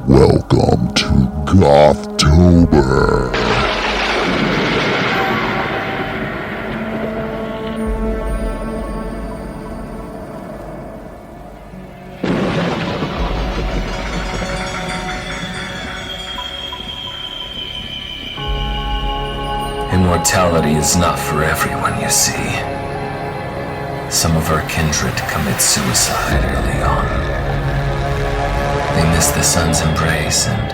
Welcome to GOTHTOBER. Immortality is not for everyone, you see. Some of our kindred commit suicide early on. They miss the sun's embrace and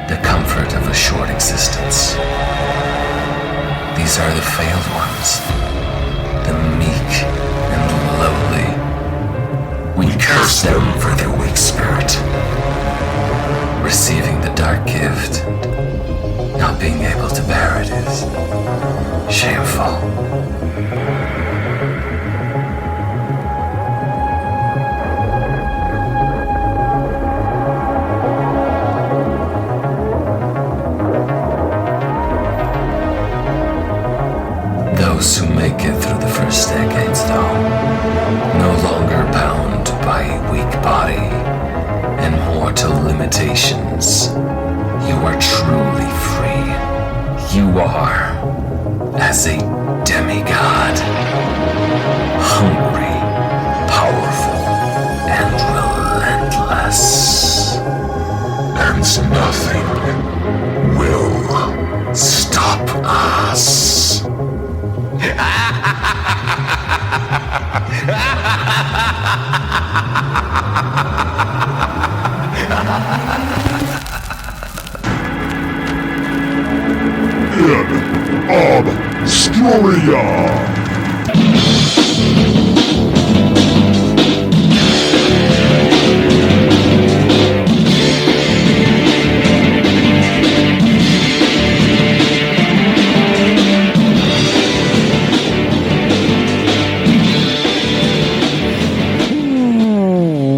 the comfort of a short existence. These are the failed ones, the meek and lowly. We curse them for their weak spirit, receiving the dark gift. Not being able to bear it is shameful. Those who make it through the first decades, though, no longer bound by a weak body and mortal limitations, you are truly free. You are as a demigod, hungry, powerful, and relentless. And nothing will stop us. InObscuria.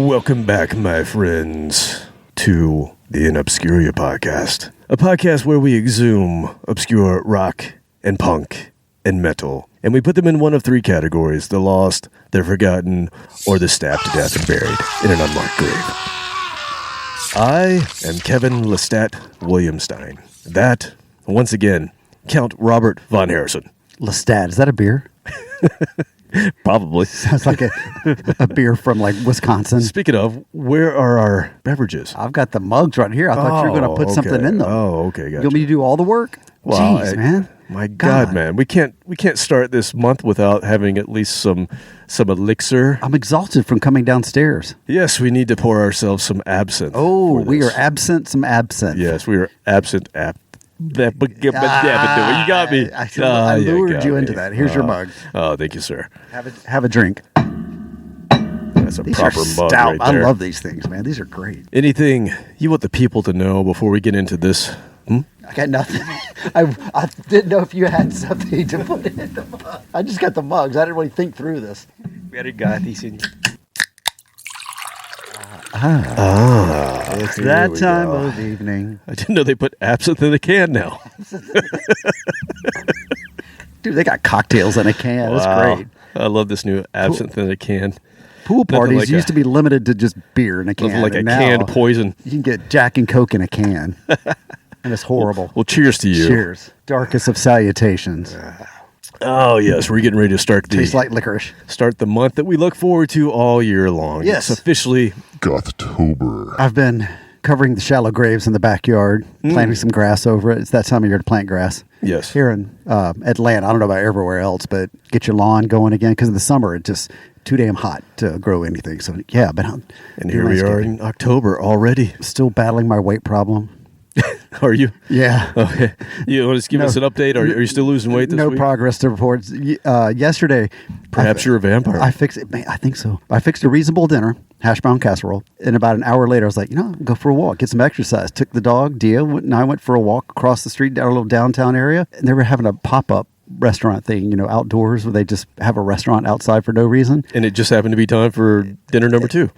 Welcome back, my friends, to the InObscuria podcast. A podcast where we exhume obscure rock and punk and metal. And we put them in one of three categories: the lost, the forgotten, or the stabbed to death and buried in an unmarked grave. I am Kevin Lestat Williamstein. That, once again, Count Robert Von Harrison. Lestat, is that a beer? Probably. Sounds like a beer from like Wisconsin. Speaking of, where are our beverages? I've got the mugs right here. I thought you were going to put something in them. Oh, okay, gotcha. You want me to do all the work? Well, Jeez, man. My God, man. We can't start this month without having at least some elixir. I'm exhausted from coming downstairs. Yes, we need to pour ourselves some absinthe. Oh, we are absent some absinthe. Yes, we are absent you got me. I lured you into that. Here's your mug. Oh, thank you, sir. Have a drink. That's a These proper are mug stout. right there. I love these things, man. These are great. Anything you want the people to know before we get into this? I got nothing. I didn't know if you had something to put in the mug. I just got the mugs. I didn't really think through this. We already got these in. It's that time of evening. I didn't know they put absinthe in a can now. Dude, they got cocktails in a can. Wow. That's great. I love this new absinthe in a can. Pool parties like used to be limited to just beer in a can. Like a and now canned poison. You can get Jack and Coke in a can. And it's horrible. Well, cheers to you. Cheers. Darkest of salutations. Oh, yes. We're getting ready to start Tastes like licorice. Start the month that we look forward to all year long. Yes. It's officially GOTHTOBER. I've been covering the shallow graves in the backyard, planting some grass over it. It's that time of year to plant grass. Yes. Here in Atlanta, I don't know about everywhere else, but get your lawn going again because in the summer it's just too damn hot to grow anything. So yeah, but and here we are in October already. Still battling my weight problem. Are you? Yeah. Okay. You want to just give us an update? Are you still losing weight this week? No progress to report. Yesterday, Perhaps you're a vampire. I fixed it. I think so. I fixed a reasonable dinner, hash brown casserole, and about an hour later, I was like, go for a walk, get some exercise. Took the dog, Dia, and I went for a walk across the street down a little downtown area, and they were having a pop-up restaurant thing, outdoors, where they just have a restaurant outside for no reason. And it just happened to be time for dinner number 2.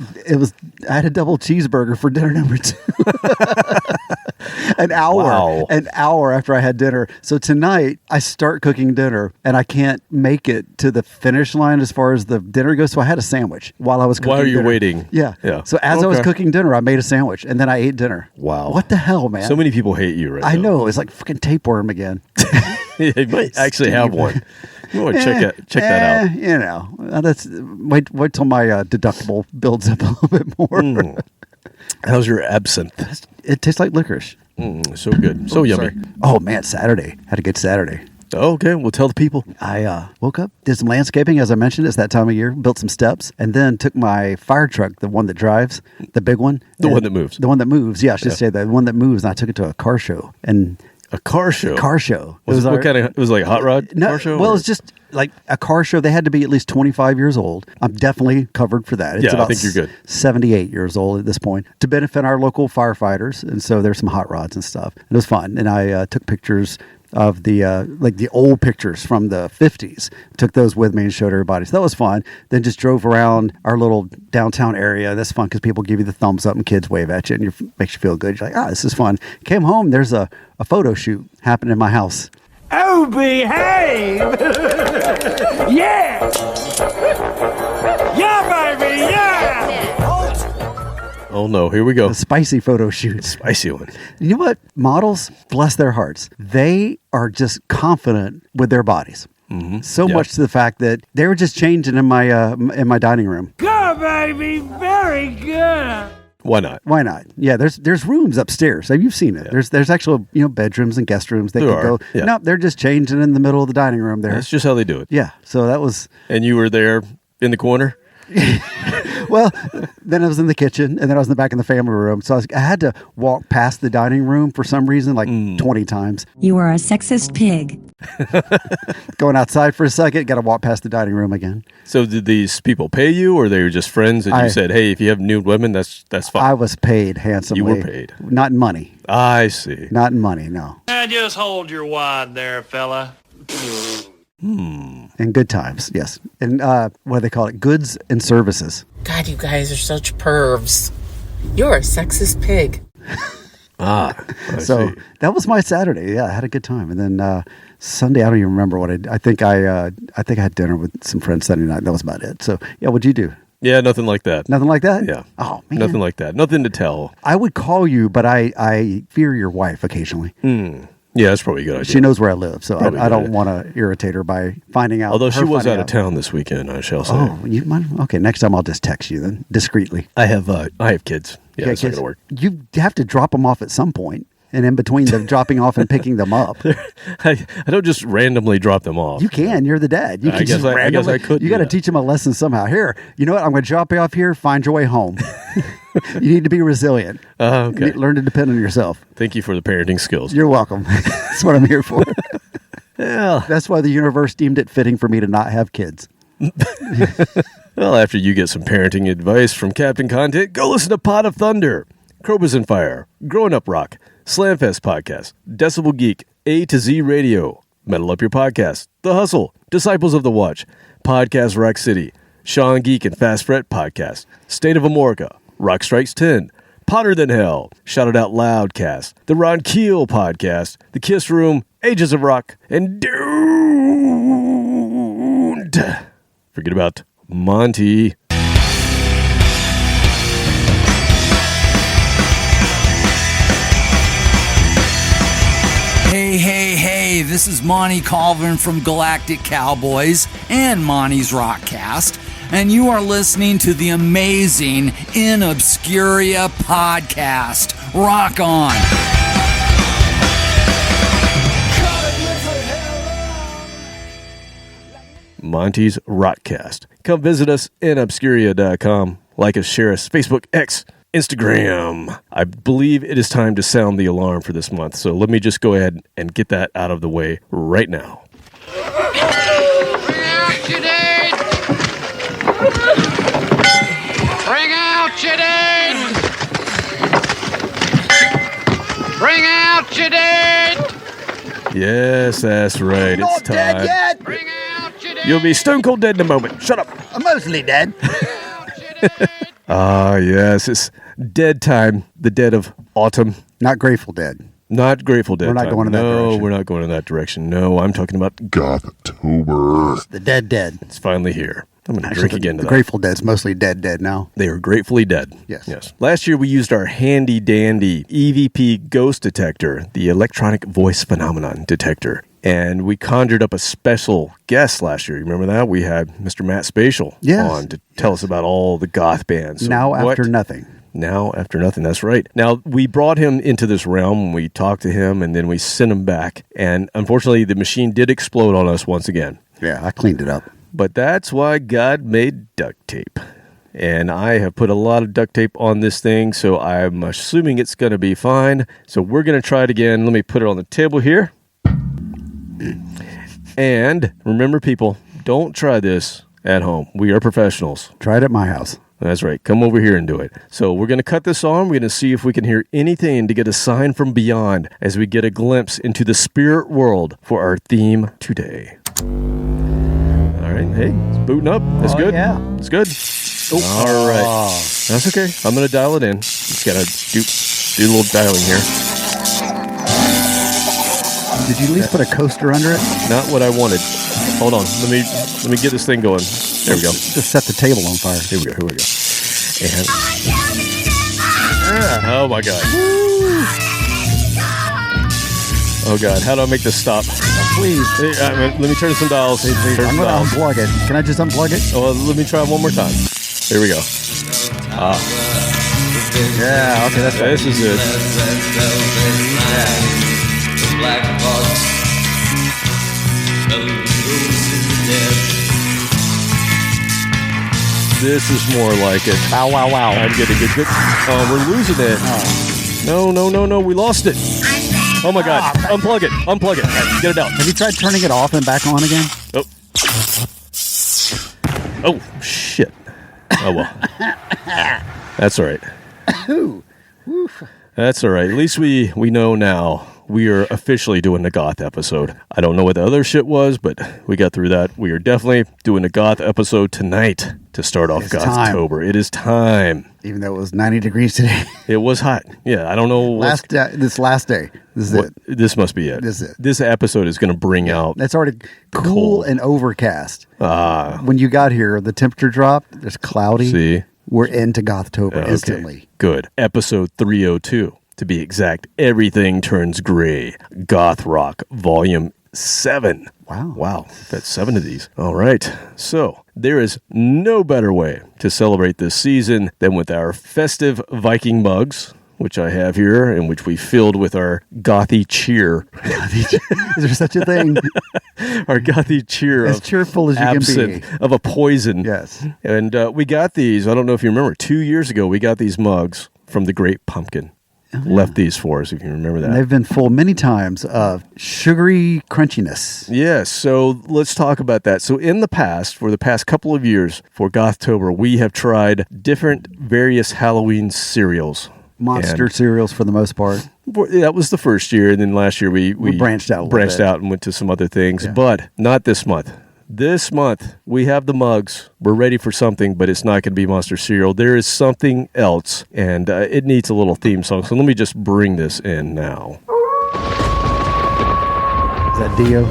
I had a double cheeseburger for dinner number 2. An hour. Wow. An hour after I had dinner. So tonight, I start cooking dinner, and I can't make it to the finish line as far as the dinner goes. So I had a sandwich while I was cooking While you're dinner. waiting. Yeah. Yeah. So as I was Okay. cooking dinner, I made a sandwich, and then I ate dinner. Wow. What the hell, man? So many people hate you right I now. know. It's like fucking tapeworm again. You might actually have one. You want to check that out. You know, that's wait till my deductible builds up a little bit more. How's your absinthe? It tastes like licorice. So good. So yummy. Sorry. Oh man, Saturday. Had a good Saturday. Oh, okay, well, tell the people. I woke up, did some landscaping, as I mentioned. It's that time of year. Built some steps, and then took my fire truck, the one that drives, the big one. The one that moves. The one that moves. Yeah, I should say the one that moves. And I took it to a car show. And A car show? car show. What kind of, it was like a hot rod car show? Well, or- it's just like a car show. They had to be at least 25 years old. I'm definitely covered for that. It's Yeah, I about think you're good. 78 years old at this point, to benefit our local firefighters. And so there's some hot rods and stuff. It was fun. And I took pictures of the like the old pictures from the 50s. Took those with me and showed everybody. So that was fun. Then just drove around our little downtown area. That's fun because people give you the thumbs up and kids wave at you, and it makes you feel good. You're like, this is fun. Came home. There's a photo shoot happening in my house. Oh, behave! Yeah! Yeah, baby, yeah! Oh, no, here we go. A spicy photo shoot. Spicy one. You know what? Models, bless their hearts, they are just confident with their bodies. So Yeah. much to the fact that they were just changing in my dining room. Good, baby, very good! Why not? Why not? Yeah, there's rooms upstairs. You've seen it. There's actual bedrooms and guest rooms. They There could are, go. yeah. No, they're just changing in the middle of the dining room there. That's just how they do it. Yeah. So that was And you were there in the corner? well. Then I was in the kitchen, and then I was in the back in the family room. So I had to walk past the dining room for some reason, like 20 times. You are a sexist pig. Going outside for a second, got to walk past the dining room again. So did these people pay you, or they were just friends and you said, hey, if you have nude women, that's fine? I was paid handsomely. You were paid. Not in money. I see. Not in money, no. Now just hold your wad there, fella. In good times, yes. And what do they call it? Goods and services. God, you guys are such pervs. You're a sexist pig. I So see. that was my Saturday. Yeah, I had a good time. And then Sunday, I don't even remember what I think I had dinner with some friends Sunday night. That was about it. So yeah, what'd you do? Yeah, nothing like that. Nothing like that? Yeah. Oh man. Nothing like that. Nothing to tell. I would call you, but I fear your wife occasionally. Yeah, that's probably a good idea. She knows where I live, so Probably I good don't idea. want to irritate her by finding out. Although she her was finding out of town this weekend, I shall say. Oh, you might. Okay, next time I'll just text you then discreetly. I have kids. Yeah, it's not kids. going to work. You have to drop them off at some point, and in between the dropping off and picking them up, I don't just randomly drop them off. you can. You're the dad. You I can guess just I guess randomly. I could You do got to that. teach them a lesson somehow. Here, you know what? I'm going to drop you off here. Find your way home. You need to be resilient. Okay. Learn to depend on yourself. Thank you for the parenting skills. You're welcome. That's what I'm here for. Yeah. That's why the universe deemed it fitting for me to not have kids. Well, after you get some parenting advice from Captain Content, go listen to Pot of Thunder, Crowbars and Fire, Growing Up Rock, Slamfest Podcast, Decibel Geek, A to Z Radio, Metal Up Your Podcast, The Hustle, Disciples of the Watch, Podcast Rock City, Sean Geek and Fast Fret Podcast, State of Amorica, Rock Strikes 10, Potter Than Hell, Shout It Out Loud Cast, The Ron Keel Podcast, The Kiss Room, Ages of Rock, and Don't forget about Monty. Hey, this is Monty Colvin from Galactic Cowboys and Monty's Rockcast, and you are listening to the amazing InObscuria podcast. Rock on! Monty's Rockcast. Come visit us in obscuria.com. Like us, share us, Facebook, X, Instagram. I believe it is time to sound the alarm for this month, so let me just go ahead and get that out of the way right now. Bring out your dead! Bring out your dead! Yes, that's right. It's time. yet. Bring out your dead! You'll be stone cold dead in a moment. Shut up. I'm mostly dead. Ah, yes, it's dead time. The dead of autumn. Not Grateful Dead. Not Grateful Dead. We're not time. going in that direction. No, we're not going in that direction. No, I'm talking about Gothtober. The Dead. it's finally here. I'm going to drink again to The that. Grateful Dead's mostly dead now. They are gratefully dead. Yes. Last year we used our handy dandy EVP ghost detector, the electronic voice phenomenon detector. And we conjured up a special guest last year. You remember that? We had Mr. Matt Spatial on to tell us about all the goth bands. So Now After Nothing. Now After Nothing, that's right. Now, we brought him into this realm, and we talked to him, and then we sent him back. And unfortunately, the machine did explode on us once again. Yeah, I cleaned it up. But that's why God made duct tape. And I have put a lot of duct tape on this thing, so I'm assuming it's going to be fine. So we're going to try it again. Let me put it on the table here. And remember, people, don't try this at home. We are professionals. Try it at my house. That's right. Come over here and do it. So we're going to cut this on. We're going to see if we can hear anything to get a sign from beyond as we get a glimpse into the spirit world for our theme today. All right. Hey, it's booting up. That's good. Yeah. It's good. Oh, all right. That's okay. I'm going to dial it in. Just got to do a little dialing here. Did you at least put a coaster under it? Not what I wanted. Hold on. Let me get this thing going. There we go. Just set the table on fire. Here we go. And oh my God. Oh God. How do I make this stop? Please. Hey, let me turn some dials. I'm going to unplug it. Can I just unplug it? Oh, let me try one more time. Here we go. Yeah, okay, that's right. This is it. This is more like it. Wow. I'm getting a good. Oh, we're losing it. Oh. No. We lost it. Oh my God. Unplug it. All right, get it out. Have you tried turning it off and back on again? Oh, shit. Oh, well. That's all right. That's all right. At least we know now. We are officially doing the goth episode. I don't know what the other shit was, but we got through that. We are definitely doing the goth episode tonight to start off Gothtober. It is time. Even though it was 90 degrees today. It was hot. Yeah, I don't know. This last day. This is it. This must be it. This is it. This episode is going to bring out. It's already cool and overcast. When you got here, the temperature dropped. It's cloudy. See? We're into Gothtober instantly. Good. Episode 302. To be exact, Everything Turns Gray. Goth Rock, Volume 7. Wow. That's 7 of these. All right. So, there is no better way to celebrate this season than with our festive Viking mugs, which I have here, and which we filled with our gothy cheer. Is there such a thing? Our gothy cheer. As cheerful as you can be. Of a poison. Yes. And we got these, I don't know if you remember, 2 years ago, we got these mugs from the Great Pumpkin. Left these for us, if you remember that. And they've been full many times of sugary crunchiness. Yes, so let's talk about that. So in the past, for the past couple of years, for Gothtober, we have tried different various Halloween cereals. Monster cereals for the most part. That was the first year, and then last year we branched out and went to some other things, but not this month. This month, we have the mugs. We're ready for something, but it's not going to be Monster Cereal. There is something else, and it needs a little theme song. So let me just bring this in now. Is that Dio?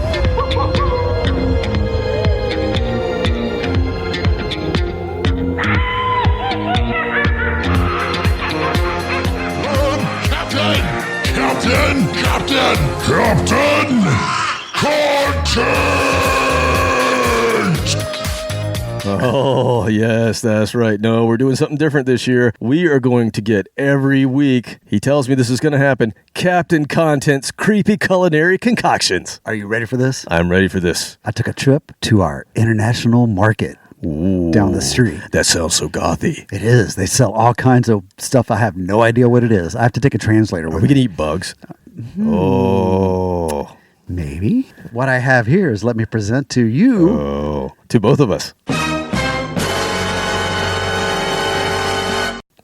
Captain! Oh, yes, that's right. No, we're doing something different this year. We are going to get every week, he tells me this is going to happen, Captain Content's creepy culinary concoctions. Are you ready for this? I'm ready for this. I took a trip to our international market. Ooh, down the street. That sounds so gothy. It is. They sell all kinds of stuff. I have no idea what it is. I have to take a translator with me. We can eat bugs. Oh. Maybe. What I have here is let me present to you. Oh. To both of us.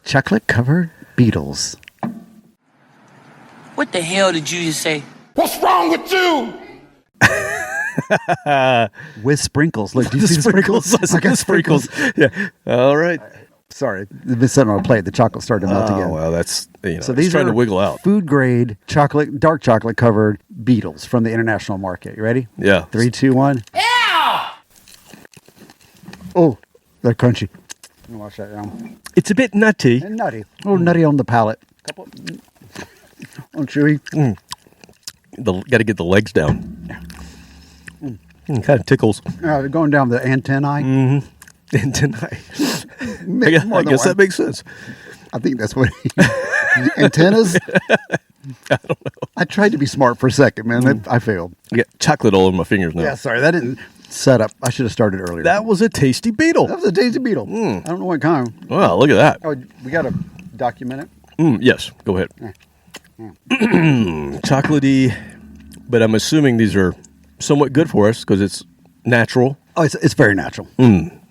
Chocolate-covered beetles. What the hell did you just say? What's wrong with you? With sprinkles. Look, do you see the sprinkles? I got sprinkles. Yeah. All right. Sorry, it's been sitting on a plate. The chocolate started to melt again. Oh, well, that's, So it's these trying are to wiggle out. food grade chocolate, dark chocolate covered beetles from the international market. You ready? Yeah. 3, 2, 1. Ow! Oh, they're crunchy. Let me wash that down. It's a bit nutty. And nutty. A little nutty on the palate. Couple. On chewy. Got to get the legs down. Kind of tickles. They're going down the antennae. Antennae. More I than guess one. that makes sense. I think that's what antennas. I don't know. I tried to be smart for a second, man. I failed. I got chocolate all over my fingers now. Yeah, sorry, that didn't set up. I should have started earlier. That was a tasty beetle. That was a tasty beetle. I don't know what kind. Wow, look at that. Oh, we got to document it. Yes, go ahead. Chocolatey, but I'm assuming these are somewhat good for us because it's natural. Oh, it's very natural.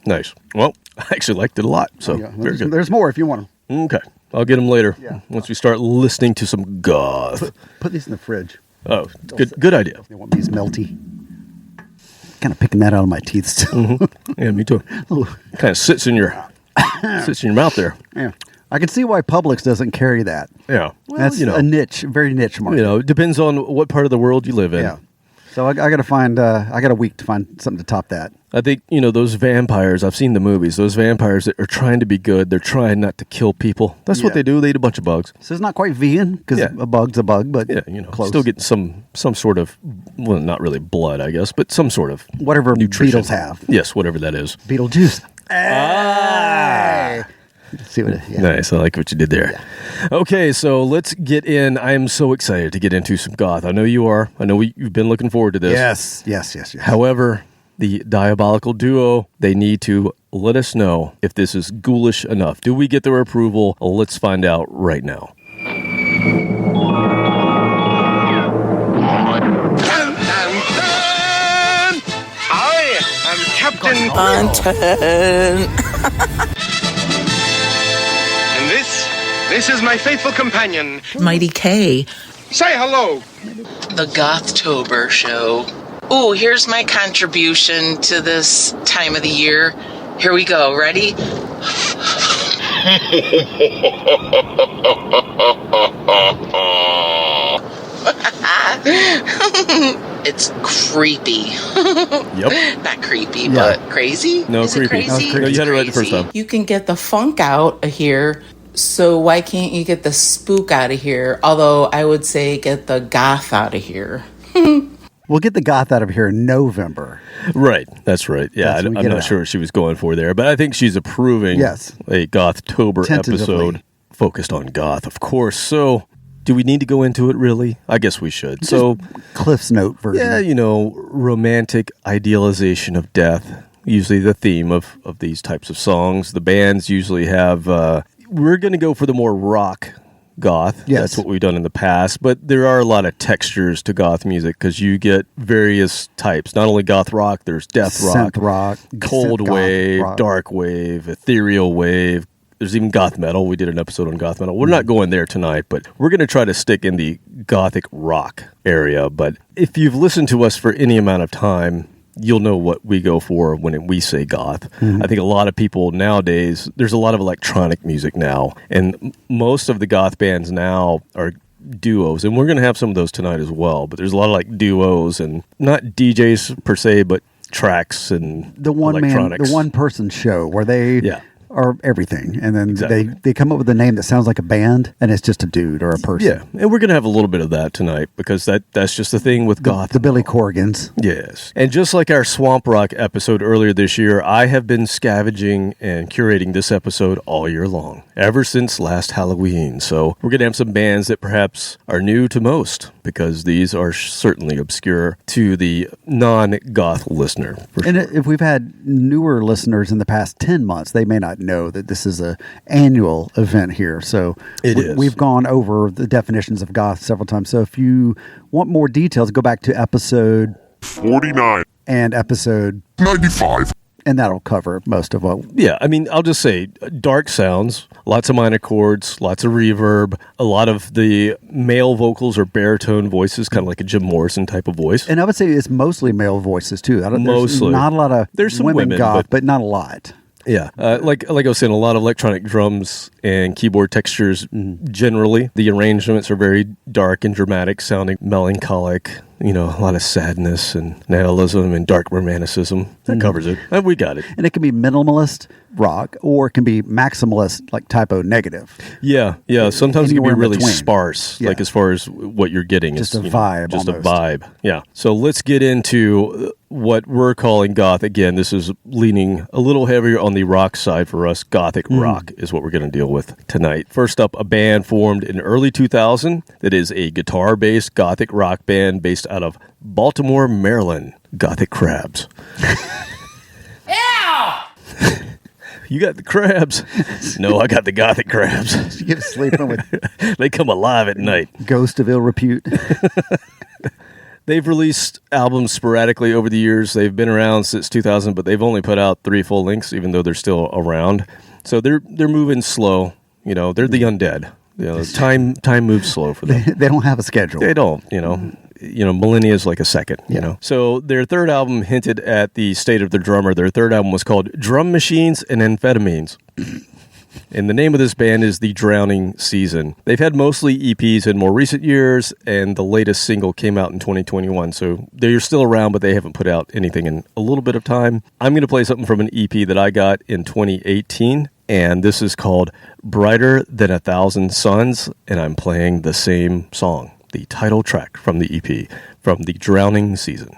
Nice. Well, I actually liked it a lot, so Yeah, very good. there's more if you want them. Okay, I'll get them later. Yeah. Once we start listening to some goth. Put these in the fridge. Oh, good idea. They want these melty. Kind of picking that out of my teeth still. Yeah, me too. Kind of sits in your mouth there. Yeah. I can see why Publix doesn't carry that. Yeah. Well, That's a niche, very niche market. it depends on what part of the world you live in. Yeah. So I got to find. I got a week to find something to top that. I think, those vampires, I've seen the movies, those vampires that are trying to be good, they're trying not to kill people. That's what Yeah. they do. They eat a bunch of bugs. So it's not quite vegan because Yeah. a bug's a bug, but Yeah, close. still getting some sort of, well, not really blood, I guess, but some sort of Whatever nutrition. beetles have. Yes, whatever that is. Beetle juice. Ah! See what? Yeah. Nice. I like what you did there. Okay, so let's get in. I am so excited to get into some goth. I know you are. I know you've been looking forward to this. Yes. However, the diabolical duo, they need to let us know if this is ghoulish enough. Do we get their approval? Let's find out right now. I am Captain Content. And this is my faithful companion. Mighty K. Say hello. The GOTHTOBER show. Ooh, here's my contribution to this time of the year. Here we go. Ready? It's creepy. Yep. Not creepy, but crazy. No, Is creepy. It crazy? No, you had it right the first Crazy. time. You can get the funk out of here, so why can't you get the spook out of here? Although I would say get the goth out of here. We'll get the goth out of here in November. Right. That's right. Yeah, That's when we I'm get it not out. sure what she was going for there, but I think she's approving Yes. a Gothtober Tentatively. episode focused on goth, of course. So, do we need to go into it really? I guess we should. So, Cliff's Note version. yeah, romantic idealization of death, usually the theme of these types of songs. The bands usually have, we're going to go for the more rock goth. Yes. That's what we've done in the past, but there are a lot of textures to goth music because you get various types. Not only goth rock, there's death rock, Synth rock, cold synth goth wave, rock. dark wave, ethereal wave. There's even goth metal. We did an episode on goth metal. We're not going there tonight, but we're going to try to stick in the gothic rock area. But if you've listened to us for any amount of time, you'll know what we go for when we say goth. I think a lot of people nowadays, there's a lot of electronic music now, and most of the goth bands now are duos, and we're going to have some of those tonight as well. But there's a lot of duos, and not DJs per se, but tracks and The one electronics. the one person show where they Yeah. are everything, and then Exactly. they come up with a name that sounds like a band, and it's just a dude or a person. Yeah, and we're going to have a little bit of that tonight because that's just the thing with goth. The Billy Corgans. Yes. And just like our Swamp Rock episode earlier this year, I have been scavenging and curating this episode all year long, ever since last Halloween. So we're going to have some bands that perhaps are new to most because these are certainly obscure to the non-goth listener. For And sure. if we've had newer listeners in the past 10 months, they may not know that this is a annual event here. So It is. We've gone over the definitions of goth several times. So if you want more details, go back to episode 49. and episode, 95. and that'll cover most of what. Yeah, I mean, I'll just say dark sounds, lots of minor chords, lots of reverb, a lot of the male vocals or baritone voices, kind of like a Jim Morrison type of voice. And I would say it's mostly male voices too. There's Mostly. not a lot of There's some women, goth, but- but not a lot. Yeah, like I was saying, a lot of electronic drums and keyboard textures. Generally, the arrangements are very dark and dramatic, sounding melancholic. A lot of sadness and nihilism and dark romanticism. That covers it. We got it. And it can be minimalist rock, or it can be maximalist, like typo negative. Yeah. Sometimes it can be Anywhere in really between. sparse, like as far as what you're getting. Just is, a vibe Just almost. a vibe. Yeah. So let's get into what we're calling goth. Again, this is leaning a little heavier on the rock side for us. Gothic rock is what we're going to deal with tonight. First up, a band formed in early 2000 that is a guitar-based gothic rock band based out of Baltimore, Maryland. Gothic Crabs. You got the crabs. No, I got the Gothic Crabs. You get sleeping with They come alive at night. Ghost of Ill Repute. They've released albums sporadically over the years. They've been around since 2000, but they've only put out 3 full lengths, even though they're still around. So they're moving slow. They're the undead. Time moves slow for them. They don't have a schedule. They don't. Millennia is like a second. So their third album hinted at the state of their drummer. Their third album was called Drum Machines and Amphetamines. And the name of this band is The Drowning Season. They've had mostly EPs in more recent years, and the latest single came out in 2021. So they're still around, but they haven't put out anything in a little bit of time. I'm going to play something from an EP that I got in 2018, and this is called Brighter Than 1,000 Suns, and I'm playing the same song, the title track from the EP, from The Drowning Season.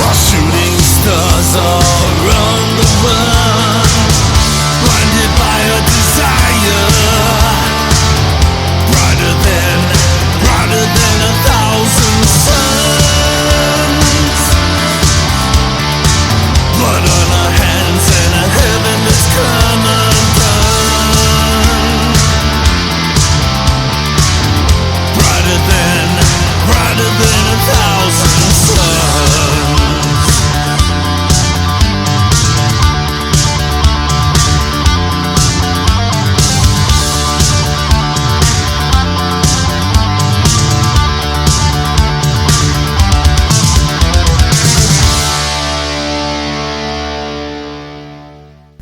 Wash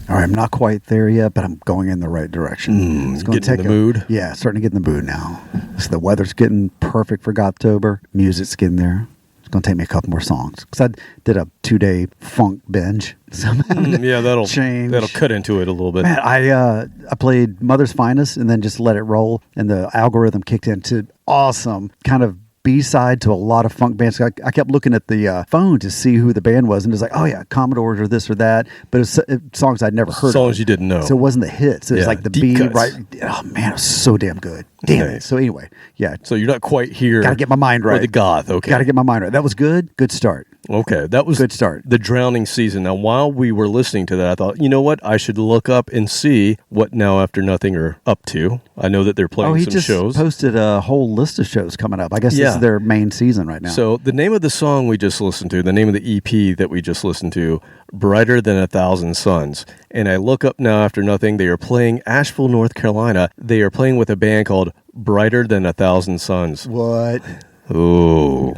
All right, I'm not quite there yet, but I'm going in the right direction. It's going to Getting in the mood? Yeah, starting to get in the mood now. So the weather's getting perfect for Gothtober. Music's getting there. It's going to take me a couple more songs because I did a 2-day funk binge. So Yeah, that'll change. That'll cut into it a little bit. Man, I played Mother's Finest and then just let it roll, and the algorithm kicked into awesome kind of B-side to a lot of funk bands. I kept looking at the phone to see who the band was, and it was like, oh yeah, Commodores or this or that, but it's songs I'd never heard Songs of. you didn't know. So it wasn't the hits. It was Yeah, like the deep B, cuts. right? Oh man, it was so damn good. Damn it. Nice. So anyway, yeah. So you're not quite here. Got to get my mind right. For the goth, okay. Got to get my mind right. That was good. Good start. Okay, that was Good start. The Drowning Season. Now, while we were listening to that, I thought, you know what? I should look up and see what Now After Nothing are up to. I know that they're playing He some just shows. posted a whole list of shows coming up. I guess this Yeah. is their main season right now. So the name of the song we just listened to, the name of the EP that we just listened to, Brighter Than 1,000 Suns. And I look up Now After Nothing. They are playing Asheville, North Carolina. They are playing with a band called Brighter Than 1,000 Suns. What? Oh,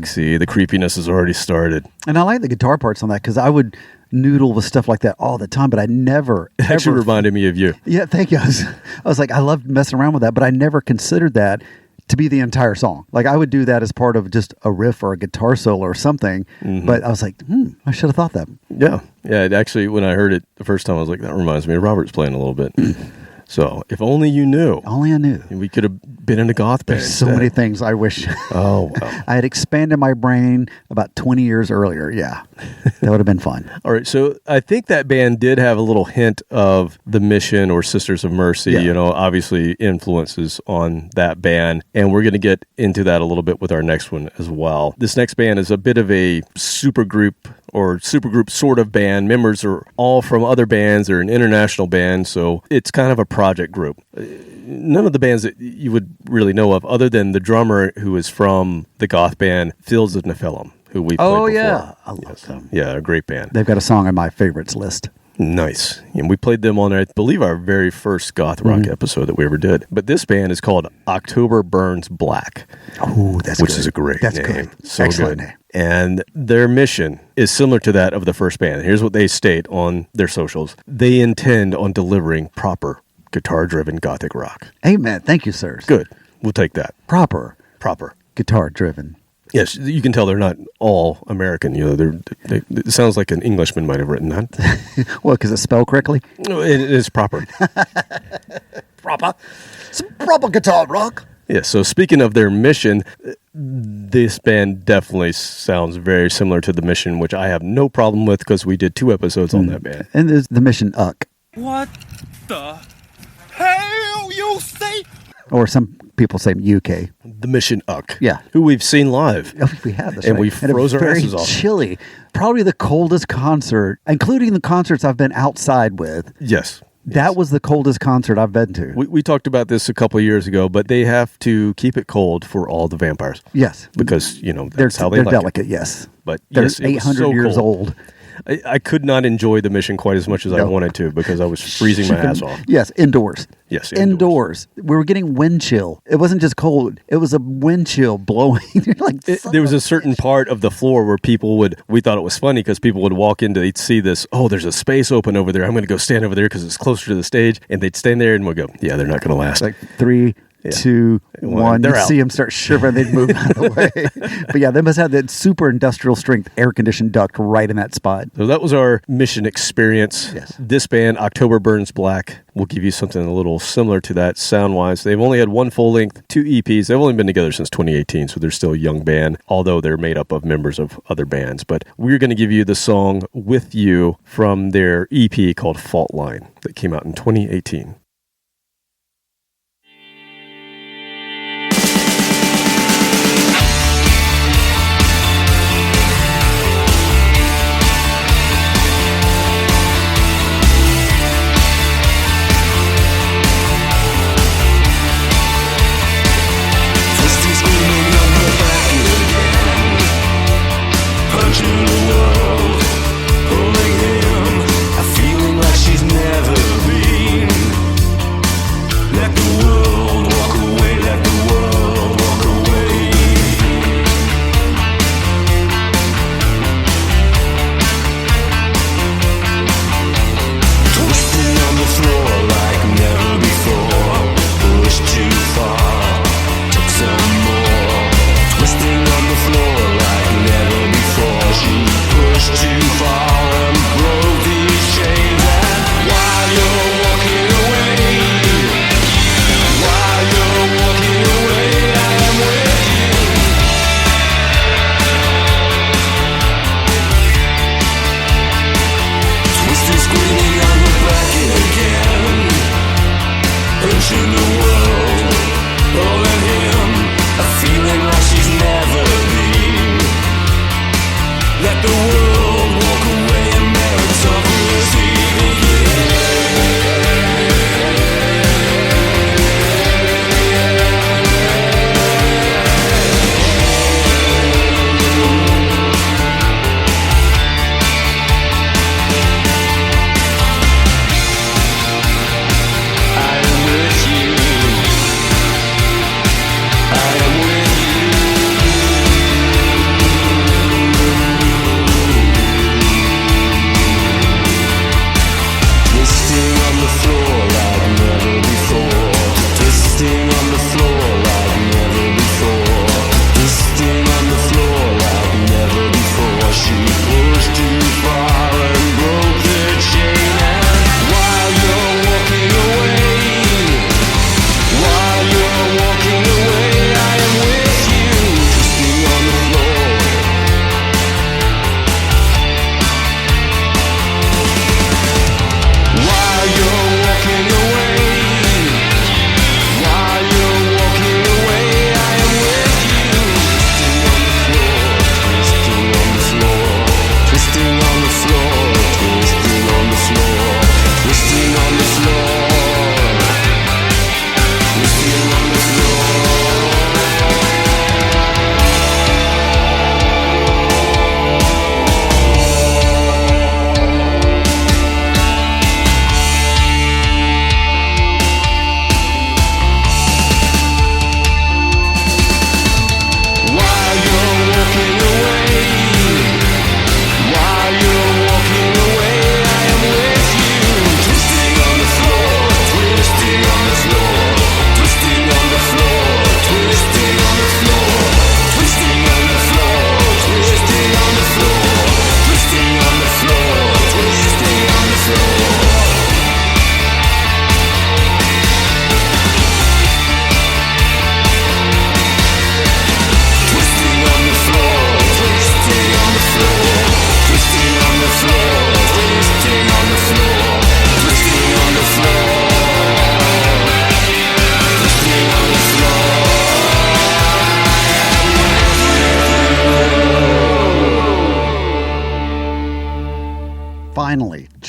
see, the creepiness has already started. And I like the guitar parts on that because I would noodle with stuff like that all the time, but I never It actually ever, reminded me of you. Yeah, thank you. I was like, I loved messing around with that, but I never considered that to be the entire song. Like I would do that as part of just a riff or a guitar solo or something. But I was like, I should have thought that. Yeah. Yeah. It actually, when I heard it the first time, I was like, that reminds me of Robert's playing a little bit. So if only you knew. Only I knew. We could have been in a goth band. There's so many things I wish Oh, wow. I had expanded my brain about 20 years earlier. Yeah, that would have been fun. All right. So I think that band did have a little hint of The Mission or Sisters of Mercy, Yeah. obviously influences on that band. And we're going to get into that a little bit with our next one as well. This next band is a bit of a supergroup sort of band. Members are all from other bands. They're an international band, so it's kind of a project group. None of the bands that you would really know of, other than the drummer who is from the goth band Fields of Nephilim, who we played before. Yeah, I love them. Yeah, a great band. They've got a song on my favorites list. Nice. And we played them on, I believe, our very first Goth Rock episode that we ever did. But this band is called October Burns Black. Oh, that's which good. is a great That's name. good. So Excellent good. name. And their mission is similar to that of the first band. Here's what they state on their socials. They intend on delivering proper guitar-driven Gothic rock. Amen. Thank you, sirs. Good. We'll take that. Proper Guitar. driven. Yes, you can tell they're not all American. It sounds like an Englishman might have written that. Well, because it's spelled correctly. No, it is proper. Proper. Some proper guitar rock. Yeah, so speaking of their mission, this band definitely sounds very similar to The Mission, which I have no problem with because we did 2 episodes on that band. And there's the Mission Uck. What the hell you say? Or some people say UK. The Mission Uck. Yeah. Who we've seen live. Oh, we have this, And right. we froze our very asses off. chilly. Probably the coldest concert, including the concerts I've been outside with. Yes. That was the coldest concert I've been to. We talked about this a couple of years ago, but they have to keep it cold for all the vampires. Yes. Because, that's how they're like delicate, it. yes. But They're yes, it was 800 so years cold. old. I could not enjoy The Mission quite as much as I wanted to because I was freezing my ass off. Yes, indoors. Yes, indoors. We were getting wind chill. It wasn't just cold. It was a wind chill blowing. You're like, There was a certain part of the floor where we thought it was funny because people would walk in, they'd see this, there's a space open over there. I'm going to go stand over there because it's closer to the stage. And they'd stand there and we'd go, yeah, they're not going to last. like 3, 2, 1. They're You out. see them start shivering. They'd move out of the way. But yeah, they must have that super industrial strength air conditioned duct right in that spot. So that was our mission experience. Yes. This band, October Burns Black, will give you something a little similar to that sound-wise. They've only had 1 full length, 2 EPs. They've only been together since 2018, so they're still a young band, although they're made up of members of other bands. But we're going to give you the song With You from their EP called Fault Line that came out in 2018. Feeling like she's never been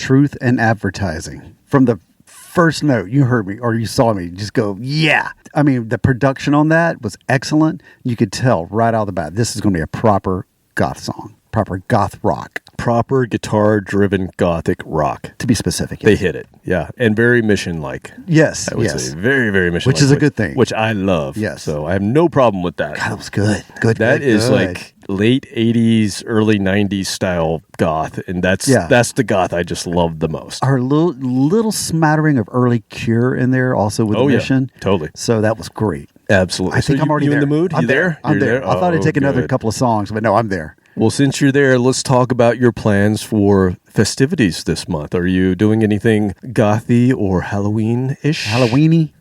truth in advertising. From the first note, you heard me or you saw me, just go, yeah. I mean, the production on that was excellent. You could tell right out of the bat, this is going to be a proper goth song, proper goth rock. Proper guitar-driven gothic rock. To be specific. They hit it, yeah. And very mission-like. Yes, I would say. Very, very mission-like. Which is a good thing. Which I love. Yes. So I have no problem with that. God, that was good. Good, That good, is good. like late 80s, early 90s style goth. And that's the goth I just love the most. Our little smattering of early Cure in there also with the mission. Totally. So that was great. Absolutely. I think I'm already you there. in the mood? I'm You there? I'm You're there. I thought I'd take another good. couple of songs, but no, I'm there. Well, since you're there, let's talk about your plans for festivities this month. Are you doing anything gothy or Halloween-ish? Halloweeny.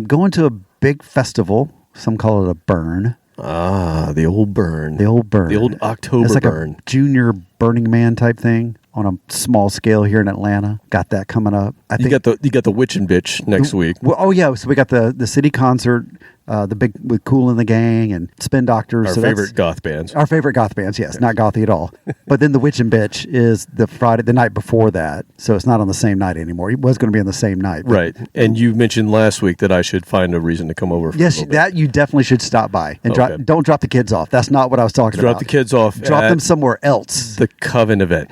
Going to a big festival. Some call it a burn. Ah, the old burn. The old burn. The old October it's like burn. a junior Burning Man type thing on a small scale here in Atlanta. Got that coming up. You got the Witch and Bitch next week. Well, oh yeah, so we got the city concert, the big with Kool and the Gang and Spin Doctors. Our favorite goth bands. Our favorite goth bands, yes, not gothy at all. But then the Witch and Bitch is the night before that, so it's not on the same night anymore. It was going to be on the same night, Right. And you mentioned last week that I should find a reason to come over. For a yes, little bit. that you definitely should stop by and Okay. don't drop the kids off. That's not what I was talking about. Drop the kids off. Drop at them somewhere else. The Coven event.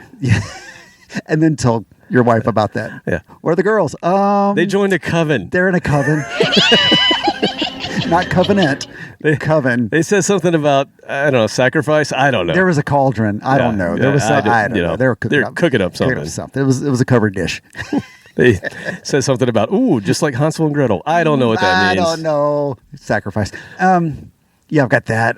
And then tell your wife about that. Yeah. Where are the girls? They joined a coven. They're in a coven. Not covenant. Coven. They said something about, I don't know, sacrifice. I don't know. There was a cauldron. I don't know. There was some, I don't know. They were cooking up. Cooking up something. It was a covered dish. They said something about, ooh, just like Hansel and Gretel. I don't know what that means. I don't know. Sacrifice. Yeah, I've got that.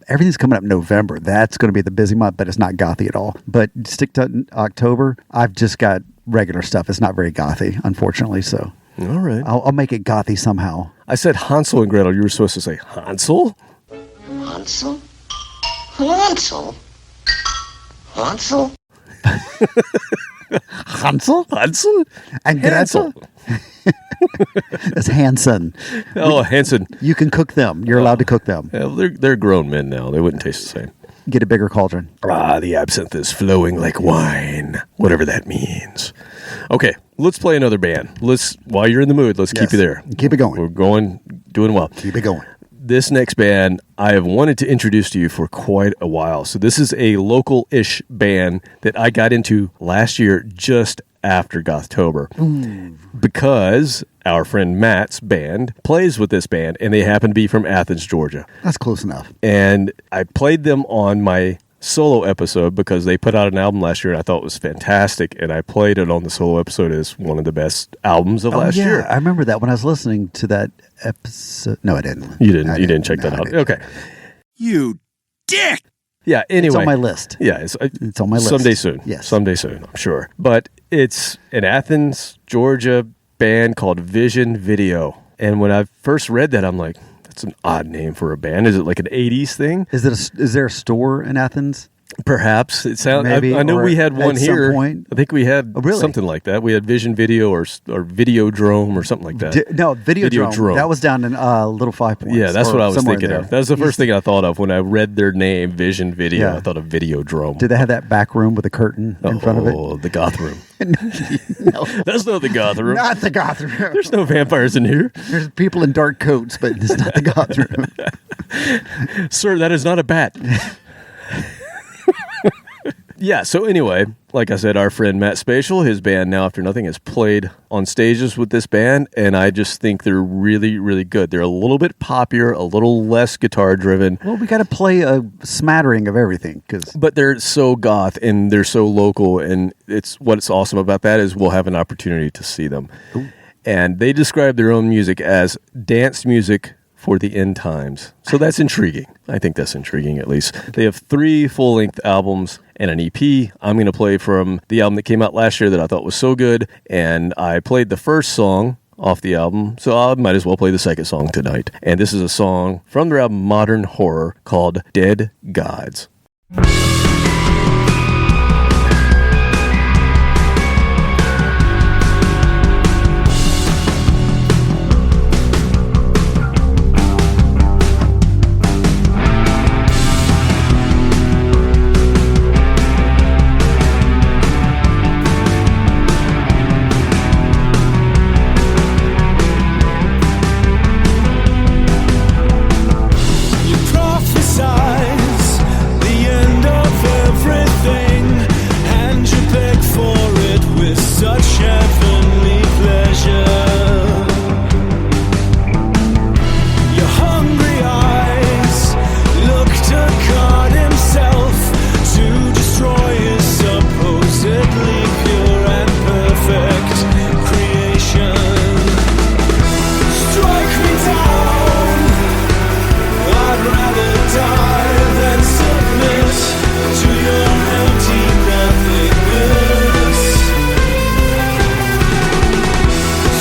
Everything's coming up November. That's going to be the busy month, but it's not gothy at all. But stick to October. I've just got regular stuff. It's not very gothy, unfortunately. So, all right, I'll make it gothy somehow. I said Hansel and Gretel. You were supposed to say Hansel. Hansel? Hansel? Hansel? Hansel? Hansel? And Gretel? That's Hansen. Oh, Hansen. You can cook them. You're allowed to cook them. Yeah, they're grown men now. They wouldn't taste the same. Get a bigger cauldron. Ah, the absinthe is flowing like wine, whatever that means. Okay, let's play another band. While you're in the mood, let's keep you there. Keep it going. We're doing well. Keep it going. This next band I have wanted to introduce to you for quite a while. So this is a local-ish band that I got into last year just after Gothtober. Because our friend Matt's band plays with this band, and they happen to be from Athens, Georgia. That's close enough. And I played them on my solo episode because they put out an album last year and I thought it was fantastic, and I played it on the solo episode as one of the best albums of last year. I remember that when I was listening to that episode. No, I didn't. You didn't check that out. Okay. You dick! Yeah, anyway. It's on my list. Yeah, it's on my list. Someday soon. Yes. Someday soon, I'm sure. But it's an Athens, Georgia band called VII Video. And when I first read that, I'm like, that's an odd name for a band. Is it like an 80s thing? Is there a store in Athens? Perhaps. It sounds. Maybe, I know or we had one at here. some point. I think we had really? something like that. We had Vision Video or Videodrome or something like that. Videodrome. That was down in Little Five Points. Yeah, that's what I was thinking there. of. That was the first thing I thought of when I read their name, Vision Video. Yeah. I thought of Videodrome. Did they have that back room with a curtain in front of it? Oh, the goth room. No, That's not the goth room. not the goth room. There's no vampires in here. There's people in dark coats, but it's not the goth room. Sir, that is not a bat. Yeah, so anyway, like I said, our friend Matt Spatial, his band Now After Nothing, has played on stages with this band, and I just think they're really, really good. They're a little bit poppier, a little less guitar-driven. Well, we got to play a smattering of everything. But they're so goth, and they're so local, and what's awesome about that is we'll have an opportunity to see them. Ooh. And they describe their own music as dance music for the end times. So that's intriguing. I think that's intriguing, at least. They have 3 full-length albums and an EP. I'm going to play from the album that came out last year that I thought was so good, and I played the first song off the album, so I might as well play the second song tonight. And this is a song from their album Modern Horror called Dead Gods. heavenly pleasure. Your hungry eyes look to God himself to destroy his supposedly pure and perfect creation. Strike me down, I'd rather die than submit to your empty nothingness.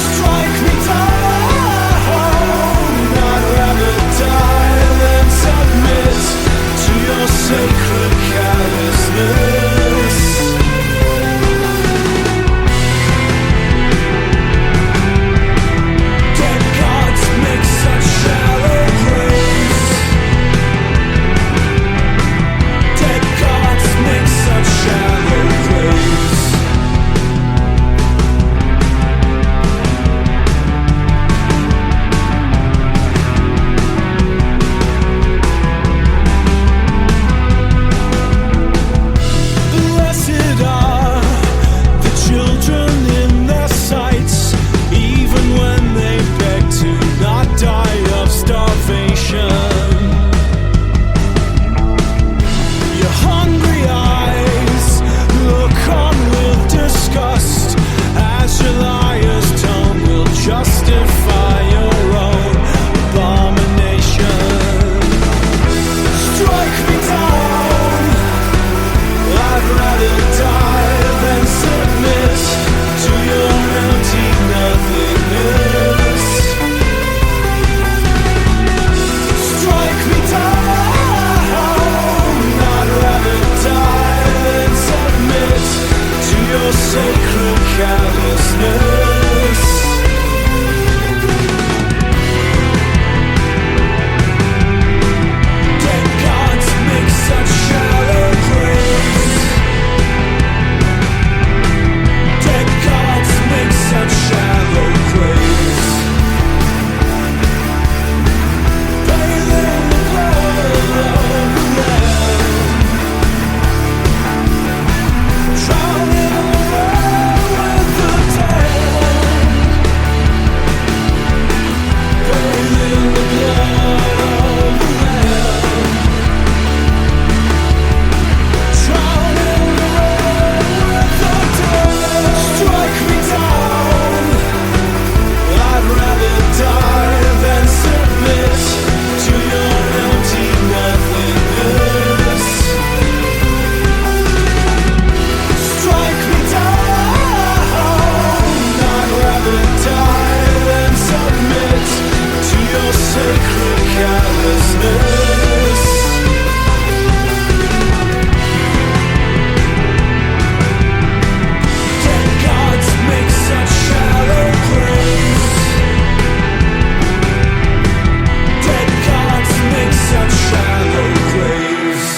Strike me down, I'd rather die than submit to your sacred callousness. Dead gods make such shallow graves. Dead gods make such shallow graves. Blessed are the children in their sights, even when they beg to not die of starvation. Your hungry eyes look on with disgust as your liar's tongue will justify your own abomination. Strike me down, I'd rather die than submit to your empty nothingness. Strike me down, I'd rather die than submit to your sacred callousness. Dead gods make such shallow graves. Dead gods make such shallow graves. Bathe in the blood of the Lamb. Drown in the well with the dead. Bathe in the blood of the Lamb. Drown in the well with the dead. Strike me down, I'd rather die than submit to your empty nothingness. Strike me down, I'd rather die than submit to your sacred callousness. Dead gods make such shallow graves. Dead gods make such shallow graves.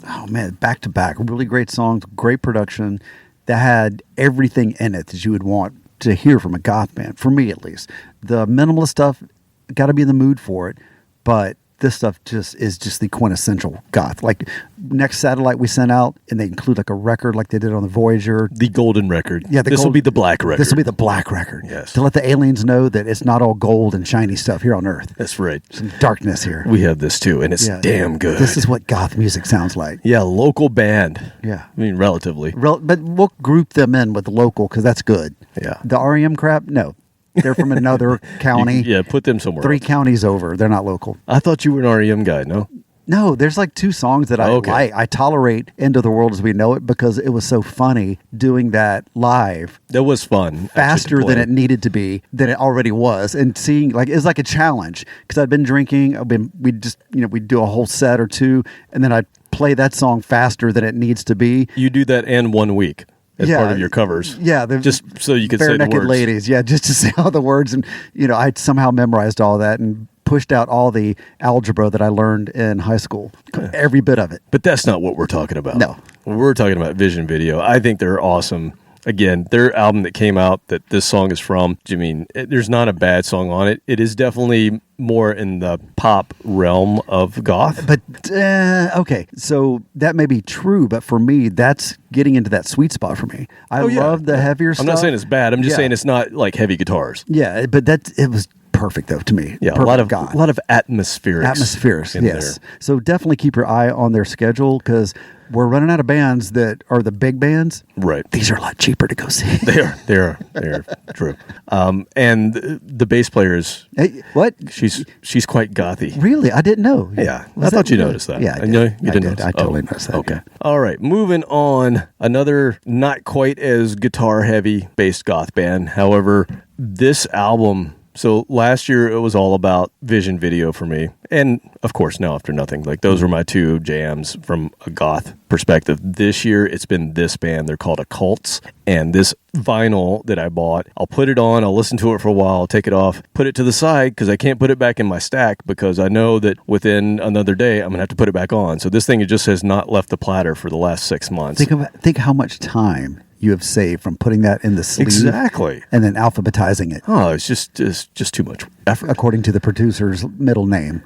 Oh man, back to back, really great songs, great production that had everything in it that you would want to hear from a goth band, for me at least. The minimalist stuff, got to be in the mood for it, but this stuff is just the quintessential goth. Like next satellite we sent out, and they include like a record like they did on the Voyager. The golden record. Yeah, this will be the black record. This will be the black record. Yes. To let the aliens know that it's not all gold and shiny stuff here on Earth. That's right. Some darkness here. We have this too, and it's damn good. This is what goth music sounds like. Yeah, local band. Yeah. I mean, relatively. But we'll group them in with local because that's good. Yeah. The REM crap, no. They're from another county. Yeah, put them somewhere 3 else. counties over. They're not local. I thought you were an REM guy, no? No, there's like 2 songs that I like. I tolerate End of the World as We Know It because it was so funny doing that live. That was fun. Faster than it needed to be, than it already was. And seeing, like, it's like a challenge because I'd been drinking. We'd do a whole set or 2, and then I'd play that song faster than it needs to be. You do that in 1 week. As part of your covers. Yeah. Just so you could say the Bare-Naked words. Ladies. Yeah, just to say all the words. And, I somehow memorized all that and pushed out all the algebra that I learned in high school. Every bit of it. But that's not what we're talking about. No. We're talking about Vision Video. I think they're awesome. again, their album that came out that this song is from, I mean, there's not a bad song on it. It is definitely more in the pop realm of goth. But, okay, so that may be true, but for me, that's getting into that sweet spot for me. I love the heavier stuff. I'm not saying it's bad. I'm just saying it's not like heavy guitars. Yeah, but it was perfect though to me. Yeah, perfect a lot of atmospherics. Yes. There. So definitely keep your eye on their schedule because we're running out of bands that are the big bands. Right. These are a lot cheaper to go see. They are true. And the bass player is what? She's quite gothy. Really, I didn't know. Yeah, I thought you noticed that. Yeah, you didn't notice. I totally noticed that. Okay. Yeah. All right, moving on. Another not quite as guitar heavy based goth band. However, this album. So last year it was all about Vision video for me. And of course, Now After Nothing. Like those were my two jams from a goth perspective. This year it's been this band. They're called Occults. And this vinyl that I bought, I'll put it on, I'll listen to it for a while, I'll take it off, put it to the side because I can't put it back in my stack because I know that within another day I'm going to have to put it back on. So this thing just has not left the platter for the last 6 months. Think how much time you have saved from putting that in the sleeve. Exactly. And then alphabetizing it. Oh, it's just too much effort. According to the producer's middle name.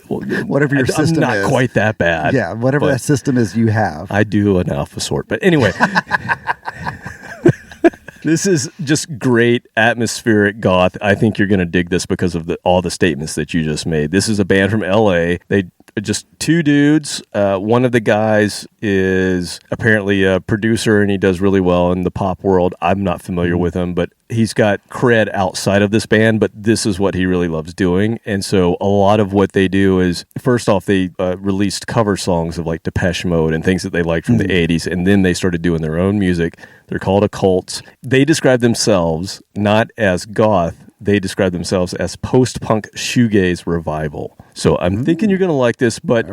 Whatever your system is. I'm not quite that bad. Yeah, whatever that system is you have. I do an alpha sort. But anyway. This is just great atmospheric goth. I think you're going to dig this because of all the statements that you just made. This is a band from LA. They just two dudes. One of the guys is apparently a producer and he does really well in the pop world. I'm not familiar with him, but he's got cred outside of this band, but this is what he really loves doing. And so a lot of what they do is, first off, they released cover songs of like Depeche Mode and things that they liked from the 80s. And then they started doing their own music. They're called Occults. They describe themselves not as goth. They describe themselves as post-punk shoegaze revival. So I'm thinking you're going to like this, but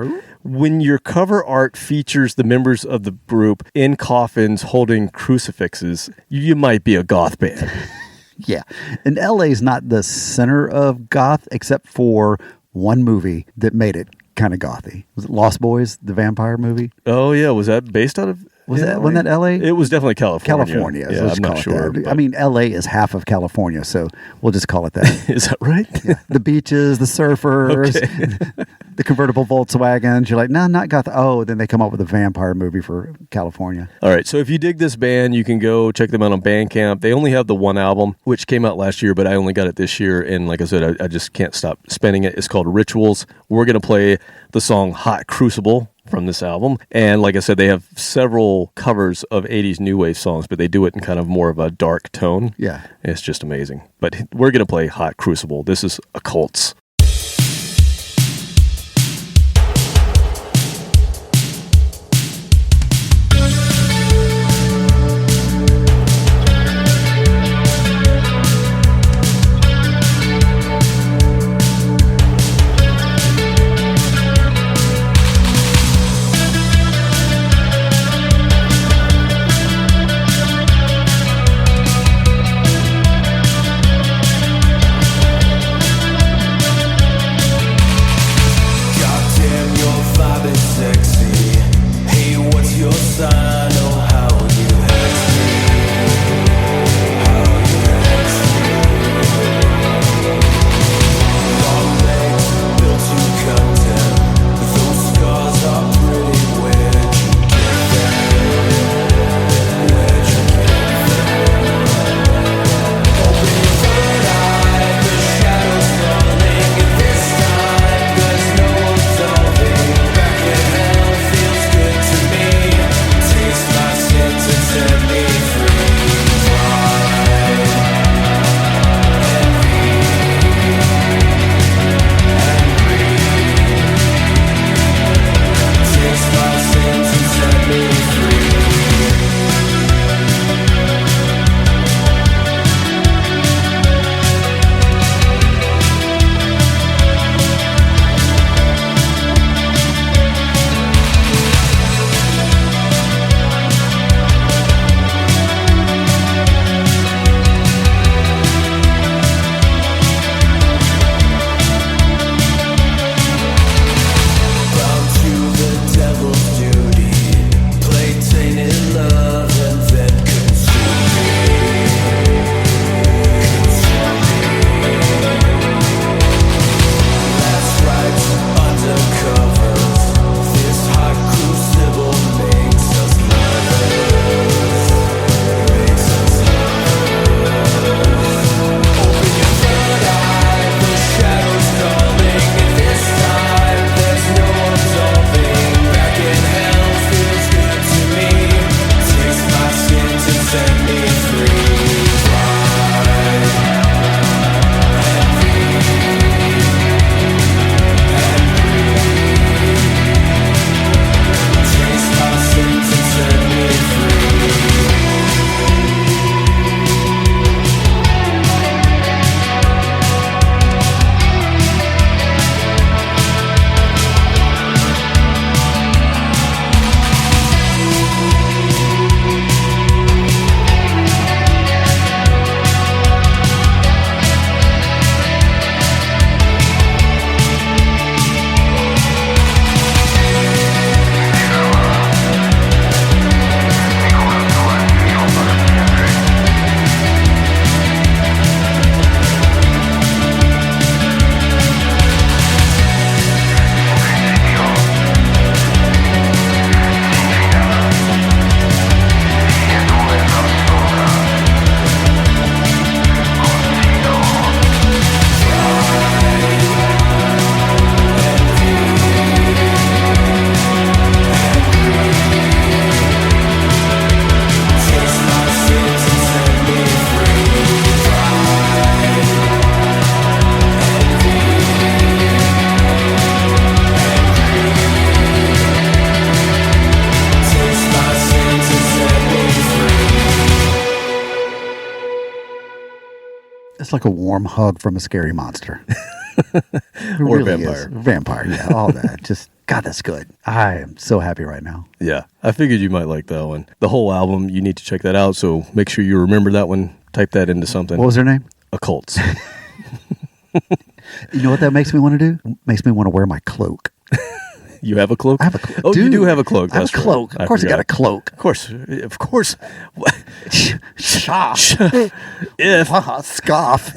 when your cover art features the members of the group in coffins holding crucifixes, you might be a goth band. Yeah. And LA is not the center of goth except for one movie that made it kind of gothy. Was it Lost Boys, the vampire movie? Oh, yeah. Was that based out of... Wasn't that LA? It was definitely California. California. Yeah, I'm not sure. I mean, LA is half of California, so we'll just call it that. Is that right? Yeah. The beaches, the surfers, the convertible Volkswagens. You're like, no, not goth. Oh, then they come up with a vampire movie for California. All right. So if you dig this band, you can go check them out on Bandcamp. They only have the one album, which came out last year, but I only got it this year. And like I said, I just can't stop spinning it. It's called Rituals. We're going to play the song Hot Crucible from this album. And like I said, they have several covers of 80s new wave songs, but they do it in kind of more of a dark tone. Yeah. It's just amazing. But we're going to play Hot Crucible. This is Occults. It's like a warm hug from a scary monster. Or really vampire. Is. Vampire, yeah. All that. Just, God, that's good. I am so happy right now. Yeah, I figured you might like that one. The whole album, you need to check that out, so make sure you remember that one. Type that into something. What was her name? Occults. You know what that makes me want to do? Makes me want to wear my cloak. You have a cloak? I have a cloak. Oh, Dude, you do have a cloak. I have That's a cloak. right. Of course, I got a cloak. Of course. If scoff.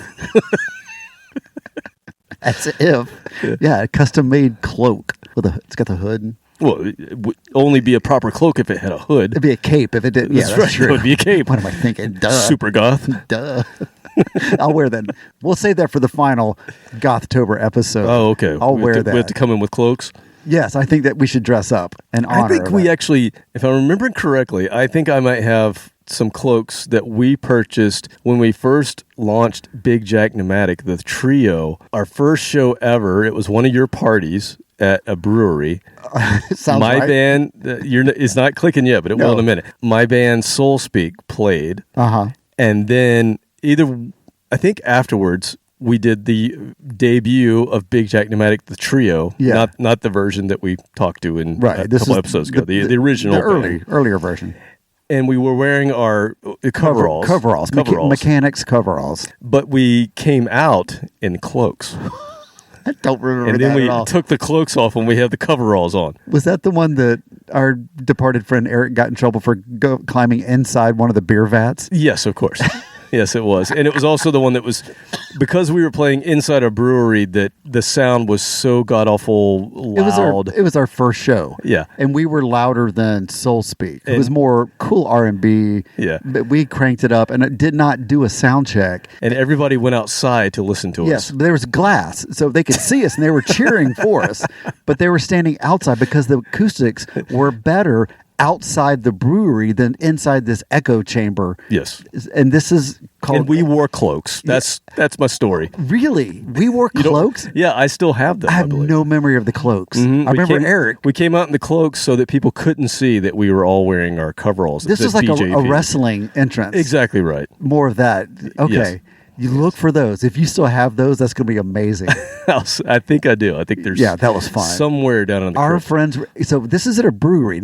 That's if. Yeah, a custom made cloak with it's got the hood. Well, it would only be a proper cloak if it had a hood. It'd be a cape if it didn't. Yeah, That's right. true. It would be a cape. What am I thinking? Duh. Super goth. Duh. I'll wear that. We'll save that for the final Gothtober episode. Oh, okay. I'll wear that. We have to come in with cloaks. Yes, I think that we should dress up and honor. I think we actually, if I'm remembering correctly, I think I might have some cloaks that we purchased when we first launched Big Jack Pneumatic, the trio. Our first show ever. It was one of your parties at a brewery. Sounds My right. band, it's not clicking yet, but it will in a minute. My band Soul Speak played. And then I think afterwards, we did the debut of Big Jack Pneumatic, the trio. Yeah. Not the version that we talked to in a This couple is episodes ago. The original. the earlier version. And we were wearing our coveralls. Mechanics coveralls. But we came out in cloaks. I don't remember And then that we at all. took the cloaks off when we had the coveralls on. Was that the one that our departed friend Eric got in trouble for climbing inside one of the beer vats? Yes, of course. Yes, it was. And it was also the one that was, because we were playing inside a brewery, that the sound was so god-awful loud. It was our first show. Yeah. And we were louder than Soul Speak. It was more cool R&B. Yeah. But we cranked it up, and it did not do a sound check. And everybody went outside to listen to Yes, us. there was glass, so they could see us, and they were cheering for us. But they were standing outside because the acoustics were better outside the brewery than inside this echo chamber. Yes. And this is called... And we wore cloaks. That's my story. Really? We wore cloaks? Yeah, I still have them. I have no memory of the cloaks. Mhm. I remember Eric. We came out in the cloaks so that people couldn't see that we were all wearing our coveralls. This is like a wrestling entrance. Exactly right. More of that. Okay. Yes. You look for those. If you still have those, that's going to be amazing. I think I do. I think there's that was fun. Somewhere down in the Our crypt. friends. So this is at a brewery.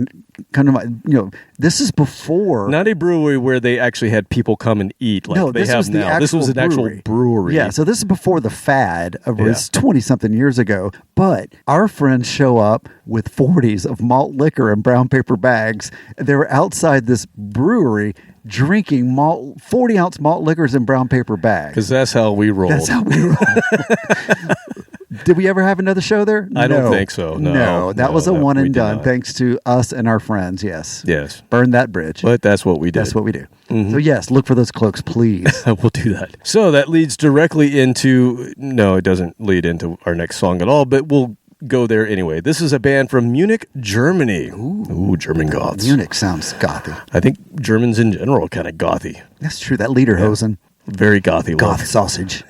This is before. Not a brewery where they actually had people come and eat like No, they this have was the now. This was an actual actual brewery. Yeah, so this is before the fad of Yeah. it's 20-something years ago. But our friends show up with 40s of malt liquor in brown paper bags. They were outside this brewery drinking 40-ounce malt liquors in brown paper bags. Because that's how we rolled. That's how we roll. Did we ever have another show there? I don't think so. No, that was a one we and did done. not. Thanks to us and our friends. Yes. Yes. Burn that bridge. But that's what we did. That's what we do. So yes, look for those cloaks, please. We'll do that. So that leads directly into... No, it doesn't lead into our next song at all, but we'll go there anyway. This is a band from Munich, Germany. Ooh, German goths. Munich sounds gothy. I think Germans in general are kind of gothy. That's true. That Lederhosen. Very gothy. Goth look. sausage.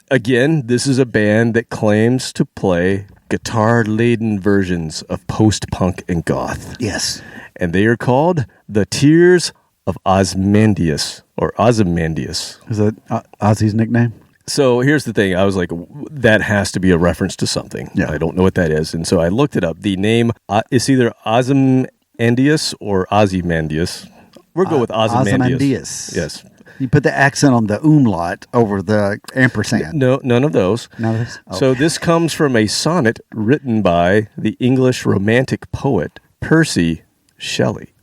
Again, this is a band that claims to play guitar-laden versions of post-punk and goth. Yes. And they are called the Tears of Ozymandias, or Ozymandias. Is that Ozzy's nickname? So here's the thing. I was like, that has to be a reference to something. Yeah. I don't know what that is. And so I looked it up. The name is either Ozymandias or Ozymandias. We'll go with Ozymandias. Yes. You put the accent on the umlaut over the ampersand. No, none of those. None of those? Oh. So this comes from a sonnet written by the English romantic poet Percy Shelley.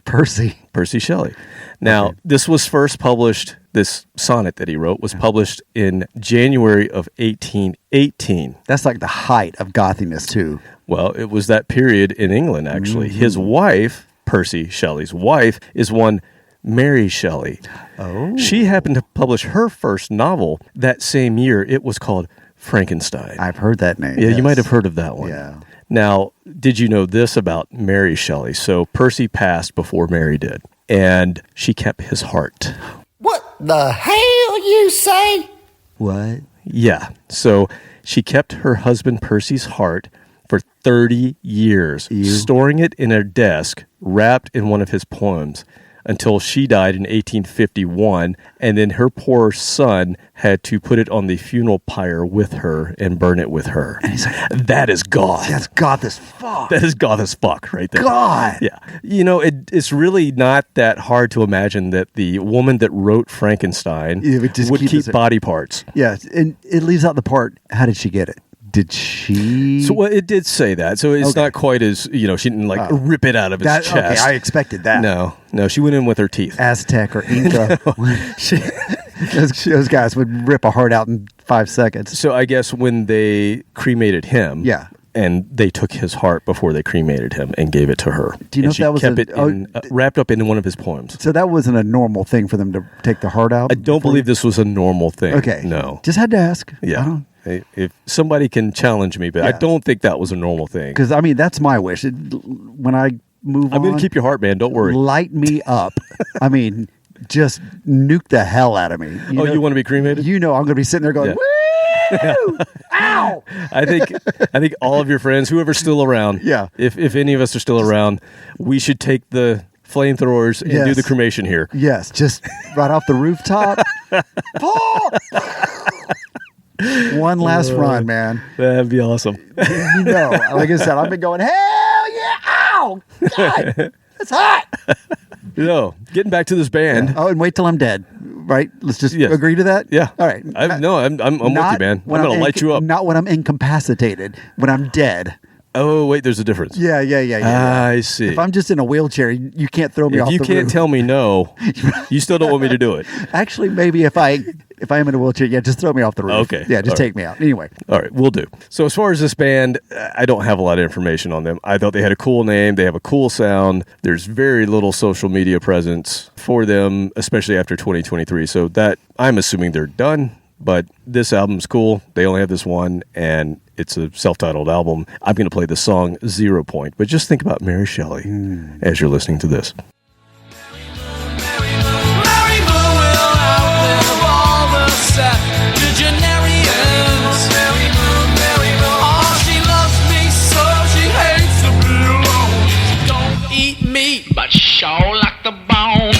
Percy Shelley. Now, this was first published, this sonnet that he wrote was published in January of 1818. That's like the height of gothiness, too. Well, it was that period in England, actually. Mm-hmm. His wife, Percy Shelley's wife, is one Mary Shelley. Oh. She happened to publish her first novel that same year. It was called Frankenstein. I've heard that name. Yeah, yes. you might have heard of that one. Yeah. Now, did you know this about Mary Shelley? So Percy passed before Mary did, and she kept his heart. What the hell you say? What? Yeah. So she kept her husband Percy's heart for 30 years, storing it in her desk, wrapped in one of his poems. until she died in 1851, and then her poor son had to put it on the funeral pyre with her and burn it with her. And he's like, that is goth. That's goth as fuck. That is goth as fuck right there. God. Yeah. It's really not that hard to imagine that the woman that wrote Frankenstein would keep body parts. Yeah, and it leaves out the part, how did she get it? Did she? So it did say that. So it's not quite as, she didn't rip it out of his chest. Okay, I expected that. No, she went in with her teeth. Aztec or Inca. Those guys would rip a heart out in 5 seconds. So I guess when they cremated him, and they took his heart before they cremated him and gave it to her. Do you know if that was kept it wrapped up in one of his poems? So that wasn't a normal thing for them to take the heart out? I don't believe this was a normal thing. Okay. No. Just had to ask. Yeah. If somebody can challenge me, but I don't think that was a normal thing. Because, that's my wish. When I move on... I'm going to keep your heart, man. Don't worry. Light me up. Just nuke the hell out of me. You want to be cremated? I'm going to be sitting there going, woo! Ow! I think all of your friends, whoever's still around, if any of us are still around, we should take the flamethrowers and do the cremation here. Yes, just right off the rooftop. Paul! One last run, man. That'd be awesome. Like I said, I've been going, hell yeah! Ow! God! It's hot! Getting back to this band. Yeah. Oh, and wait till I'm dead. Right? Let's just agree to that? Yeah. All right. I'm with you, man. I'm going to light you up. Not when I'm incapacitated. When I'm dead. Oh, wait, there's a difference. Yeah. I see. If I'm just in a wheelchair, you can't throw me off the roof. If you can't tell me no, you still don't want me to do it. Actually, maybe if I am in a wheelchair, just throw me off the roof. Okay. Yeah, just take me out. Anyway. All right, we'll do. So as far as this band, I don't have a lot of information on them. I thought they had a cool name. They have a cool sound. There's very little social media presence for them, especially after 2023. So that, I'm assuming they're done. But this album's cool. They only have this one, and it's a self-titled album. I'm going to play the song 0 Point. But just think about Mary Shelley as you're listening to this. But show like the bone.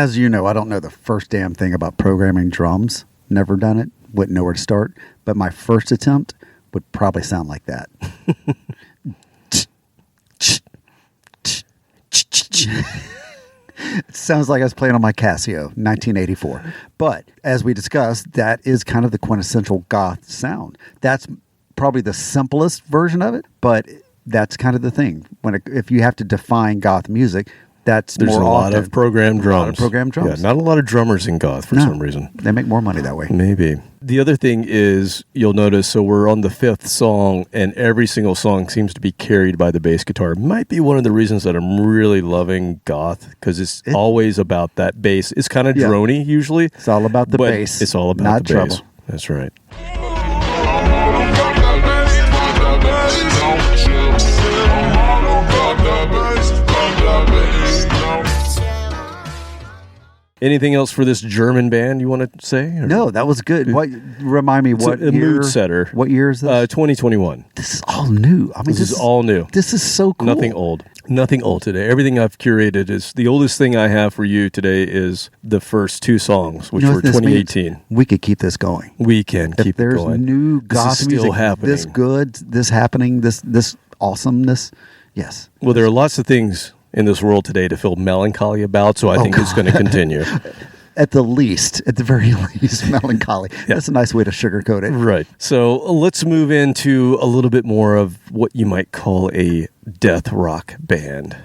as you know, I don't know the first damn thing about programming drums. Never done it. Wouldn't know where to start. But my first attempt would probably sound like that. It sounds like I was playing on my Casio, 1984. But as we discussed, that is kind of the quintessential goth sound. That's probably the simplest version of it, but that's kind of the thing. If you have to define goth music, there's a lot of programmed drums. A lot of programmed drums. Yeah, not a lot of drummers in goth for some reason. They make more money that way. Maybe. The other thing is, you'll notice, so we're on the 5th song, and every single song seems to be carried by the bass guitar. Might be one of the reasons that I'm really loving goth, because it's always about that bass. It's kind of droney, usually. It's all about the bass. It's all about not the trouble. bass. That's right. Anything else for this German band you want to say? No, that was good. What remind me? What a year? mood setter. What year is this? 2021. This is all new. I mean, this is all new. This is so cool. Nothing old. Nothing old today. Everything I've curated is the oldest thing I have for you today is the first 2 songs, which were 2018. We could keep this going. We can keep it going. There's new goth music happening. This good, this happening, this awesomeness. Yes. Well, there are lots of things in this world today to feel melancholy about, so I think it's going to continue. At the very least, melancholy. Yeah. That's a nice way to sugarcoat it. Right. So let's move into a little bit more of what you might call a death rock band.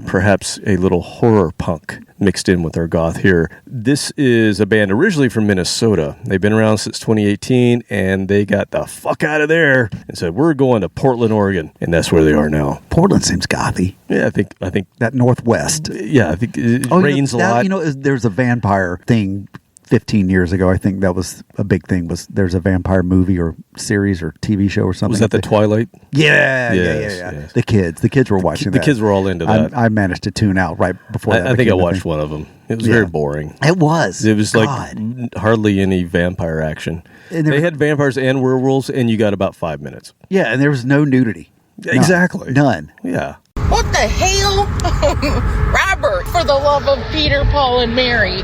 Perhaps a little horror punk mixed in with our goth here. This is a band originally from Minnesota. They've been around since 2018, and they got the fuck out of there and said, we're going to Portland, Oregon. And that's where they are now. Portland seems gothy. Yeah, I think that Northwest. Yeah, I think it rains a lot. There's a vampire thing 15 years ago. I think that was a big thing. There's a vampire movie or series or TV show or something. Was that the Twilight? Yeah. Yes. The kids were watching that. The kids were all into that. I managed to tune out right before that. I think I watched one of them. It was very boring. It was. It was like hardly any vampire action. They had vampires and werewolves, and you got about 5 minutes. Yeah, and there was no nudity. Exactly. None. Yeah. What the hell? Robert, for the love of Peter, Paul, and Mary.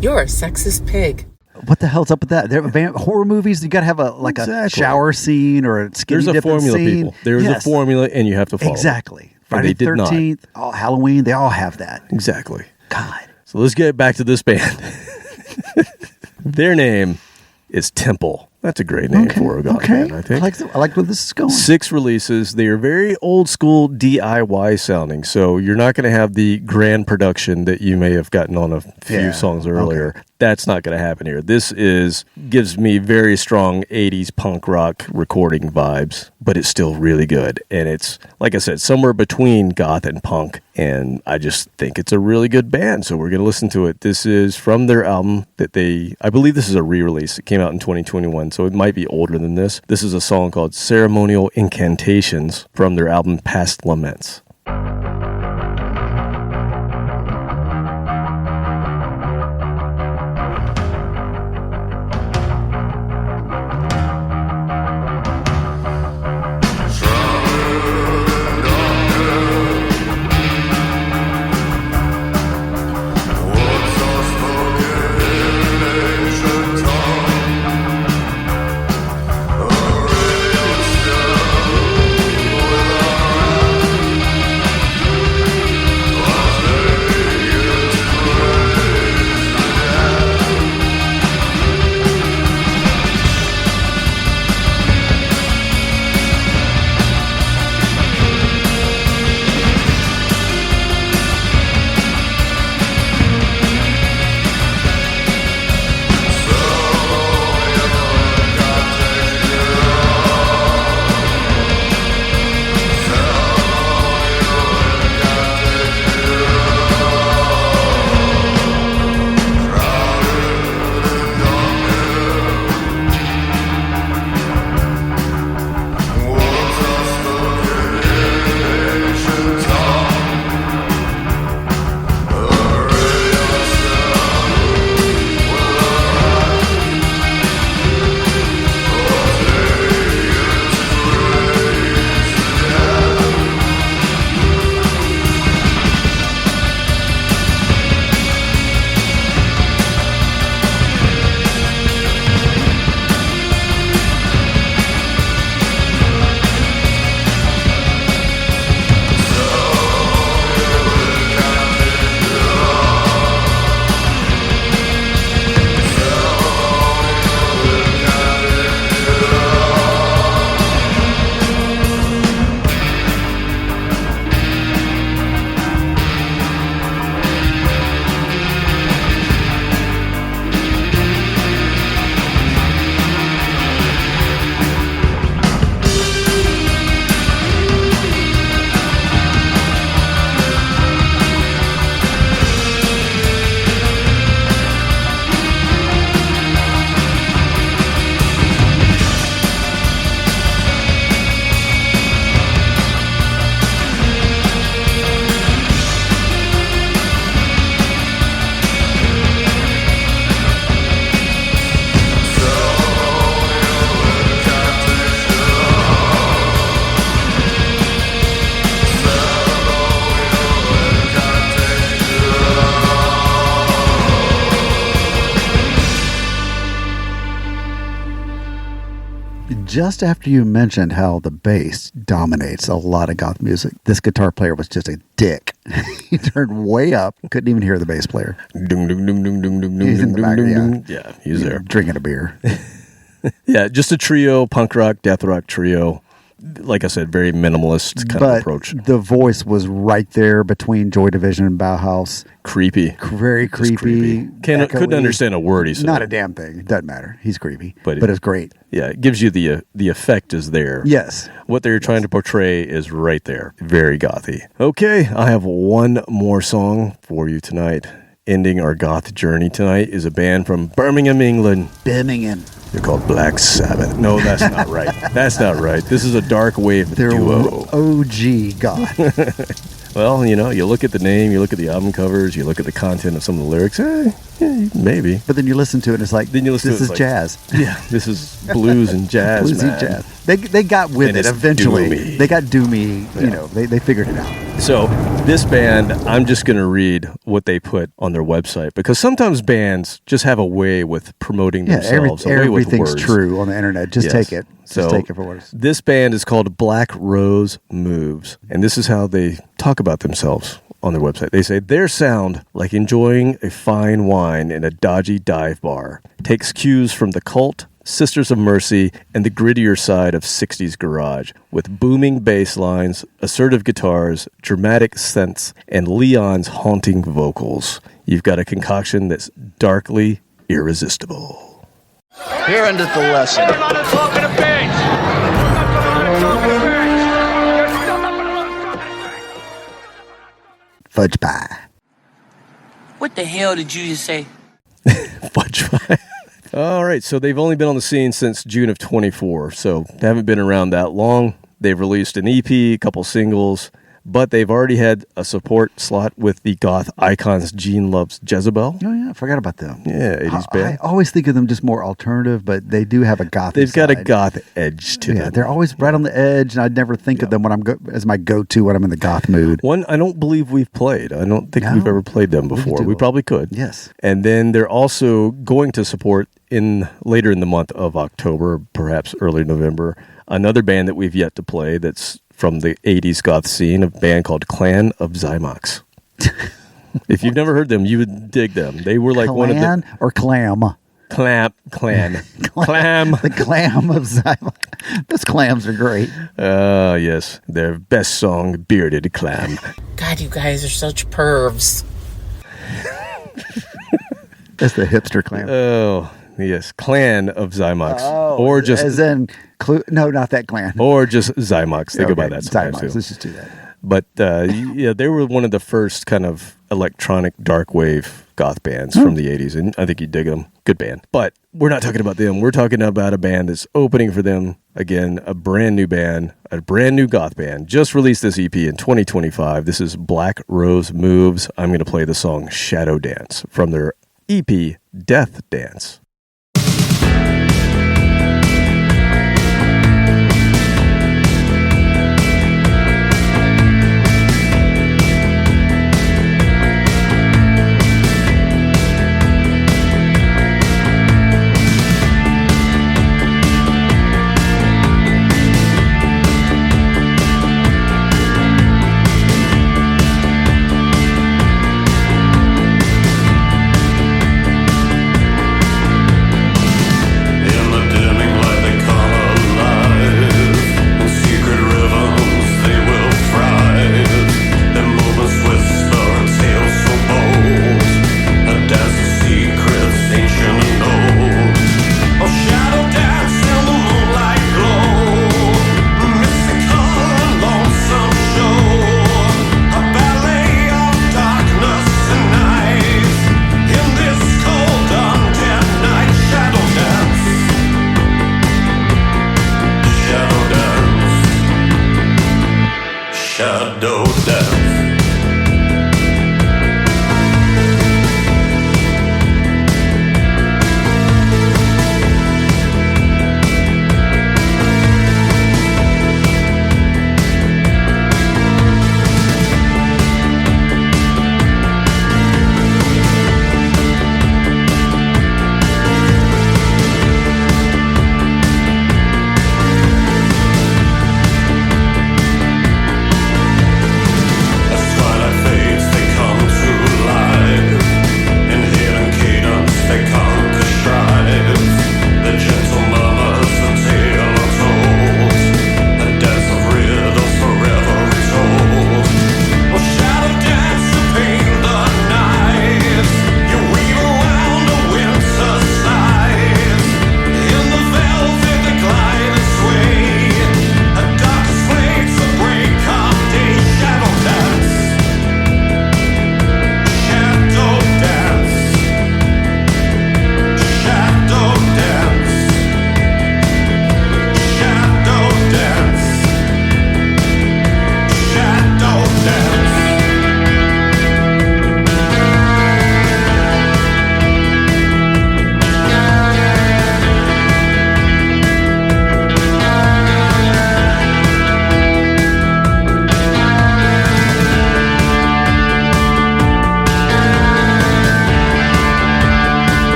You're a sexist pig. What the hell's up with that? Horror movies, you got to have a shower scene or a skinny dipping formula, scene. People. There's a formula, and you have to follow exactly. It. Friday the 13th, Halloween, they all have that. Exactly. God. So let's get back to this band. Their name is Temple. That's a great name for a goth band, I think. I like where this is going. 6 releases. They are very old school DIY sounding, so you're not going to have the grand production that you may have gotten on a few songs earlier. Okay. That's not going to happen here. This gives me very strong 80s punk rock recording vibes, but it's still really good. And it's, like I said, somewhere between goth and punk, and I just think it's a really good band, so we're going to listen to it. This is from their album that I believe this is a re-release. It came out in 2021. So it might be older than this. This is a song called Ceremonial Incantations from their album Past Laments. Just after you mentioned how the bass dominates a lot of goth music, this guitar player was just a dick. He turned way up, couldn't even hear the bass player. Dum, dum, dum, dum, dum, dum, He's in the back, Yeah, he's there. Drinking a beer. Yeah, just a trio, punk rock, death rock trio. Like I said, very minimalist kind of approach. The voice was right there between Joy Division and Bauhaus. Creepy. Very creepy. Couldn't understand a word he said. Not a damn thing. It doesn't matter. He's creepy. But it's great. Yeah, it gives you the effect is there. Yes. What they're trying to portray is right there. Very gothy. Okay, I have one more song for you tonight. Ending our goth journey tonight is a band from Birmingham, England. Birmingham. They're called Black Sabbath. No, that's not right. That's not right. This is a dark wave duo. OG goth. Well, you know, you look at the name, you look at the album covers, you look at the content of some of the lyrics. Yeah, maybe. But then you listen to it, and it's like, this is jazz. Yeah, this is blues and jazz. Bluesy jazz. They got with it eventually. Doomy. They got doomy. You know, they figured it out. So this band, I'm just going to read what they put on their website, because sometimes bands just have a way with promoting themselves. Everything's true on the internet. Just take it. Just take it for what it is. This band is called Black Rose Moves, and this is how they talk about themselves on their website. They say, their sound, like enjoying a fine wine in a dodgy dive bar, takes cues from the Cult, Sisters of Mercy, and the grittier side of 60s garage, with booming bass lines, assertive guitars, dramatic synths, and Leon's haunting vocals. You've got a concoction that's darkly irresistible. Here endeth the lesson. Fudge pie. What the hell did you just say? Fudge pie. All right, so they've only been on the scene since June of 24, so they haven't been around that long. They've released an EP, a couple singles, but they've already had a support slot with the goth icons Gene Loves Jezebel. Oh, yeah, I forgot about them. Yeah, 80s band. I always think of them just more alternative, but they do have a goth. They've got a goth edge to them. They're always right on the edge, and I'd never think of them when as my go-to when I'm in the goth mood. One I don't believe we've played. I don't think we've ever played them before. We probably could. Yes. And then they're also going to support later in the month of October, perhaps early November, another band that we've yet to play that's from the 80s goth scene, a band called Clan of Zymox. If you've never heard them, you would dig them. They were like one of the... Clan or clam? Clam. Clam. The clam of Zymox. Those clams are great. Yes. Their best song, Bearded Clam. God, you guys are such pervs. That's the hipster clam. Oh, yes. Clan of Zymox. Oh, or just... As in... No, not that clan. Or just Zymox. They go by that sometimes Zymox. too. Let's just do that. But yeah, they were one of the first kind of electronic dark wave goth bands from the 80s, and I think you dig them. Good band. But we're not talking about them. We're talking about a band that's opening for them. Again, a brand new band, a brand new goth band. Just released this EP in 2025. This is Black Rose Moves. I'm going to play the song Shadow Dance from their EP, Death Dance.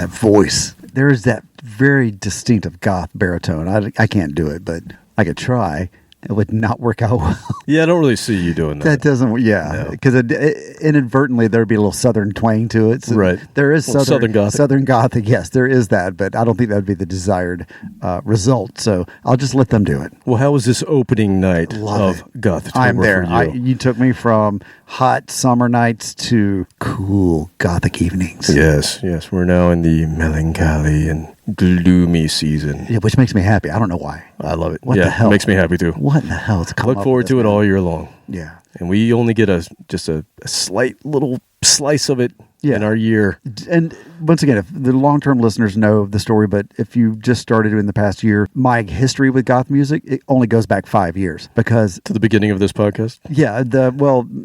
that voice. There is that very distinctive goth baritone. I can't do it, but I could try. It would not work out well. Yeah, I don't really see you doing that. That doesn't, because inadvertently there'd be a little southern twang to it. So right. There is southern gothic. Southern gothic, yes, there is that, but I don't think that would be the desired result. So I'll just let them do it. Well, how was this opening night of Gothtober I'm there. for you? You took me from hot summer nights to cool gothic evenings. Yes. We're now in the melancholy and gloomy season. Yeah, which makes me happy. I don't know why. I love it. What the hell? It makes me happy too. What in the hell? Look forward to it all year long. Yeah. And we only get just a slight little slice of it in our year. And once again, if the long-term listeners know the story, but if you just started in the past year, my history with goth music, it only goes back 5 years because to the beginning of this podcast. Yeah.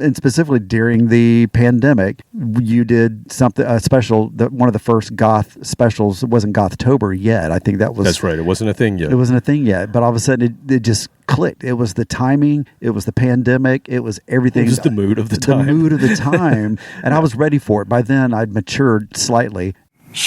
And specifically during the pandemic, you did something special. One of the first goth specials wasn't Gothtober yet. I think that's right. It wasn't a thing yet. It wasn't a thing yet, but all of a sudden it just clicked. It was the timing. It was the pandemic. It was everything. It was the mood of the time. The mood of the time. And I was ready for it. By then, I'd matured slightly.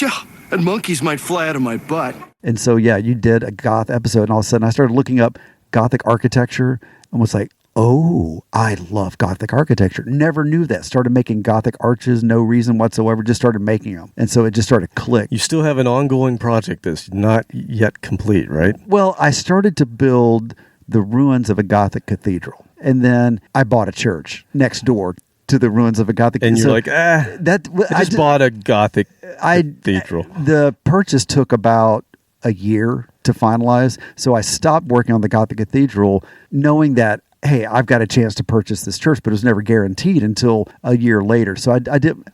Yeah, and monkeys might fly out of my butt. And so, you did a goth episode, and all of a sudden I started looking up gothic architecture and was like, oh, I love gothic architecture. Never knew that. Started making gothic arches, no reason whatsoever, just started making them. And so it just started click. You still have an ongoing project that's not yet complete, right? Well, I started to build the ruins of a gothic cathedral. And then I bought a church next door to the ruins of a gothic cathedral. And you're I just bought a gothic cathedral. The purchase took about a year to finalize. So I stopped working on the gothic cathedral knowing that, hey, I've got a chance to purchase this church, but it was never guaranteed until a year later. So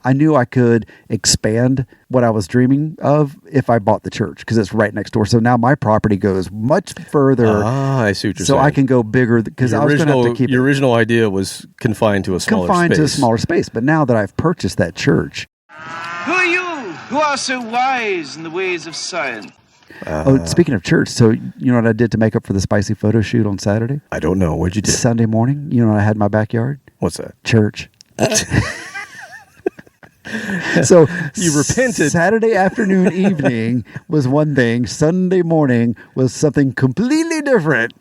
I knew I could expand what I was dreaming of if I bought the church because it's right next door. So now my property goes much further. I see what you're saying. So I can go bigger because I was going to have to keep your original idea was confined to a smaller space. But now that I've purchased that church. Who are you who are so wise in the ways of science? Speaking of church, so you know what I did to make up for the spicy photo shoot on Saturday? I don't know. What'd you do? Sunday morning, you know what I had in my backyard? What's that? Church. So you repented. Saturday afternoon, evening was one thing. Sunday morning was something completely different.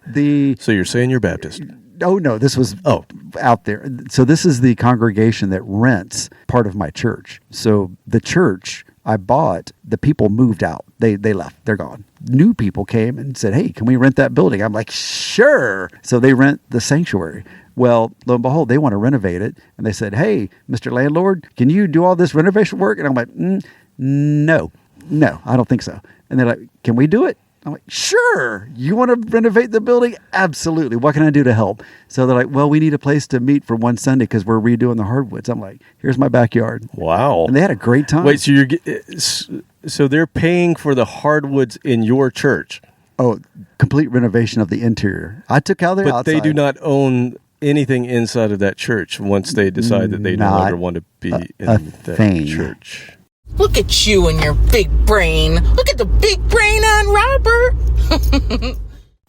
So you're saying you're Baptist? Oh, no, this was out there. So this is the congregation that rents part of my church. So the church I bought, the people moved out. They left. They're gone. New people came and said, hey, can we rent that building? I'm like, sure. So they rent the sanctuary. Well, lo and behold, they want to renovate it. And they said, hey, Mr. Landlord, can you do all this renovation work? And I'm like, no, I don't think so. And they're like, can we do it? I'm like, sure. You want to renovate the building? Absolutely. What can I do to help? So they're like, well, we need a place to meet for one Sunday because we're redoing the hardwoods. I'm like, here's my backyard. Wow. And they had a great time. Wait, so they're paying for the hardwoods in your church? Oh, complete renovation of the interior. I took out their outside. But they do not own anything inside of that church once they decide that they no longer want to be in that church. Look at you and your big brain. Look at the big brain on Robert.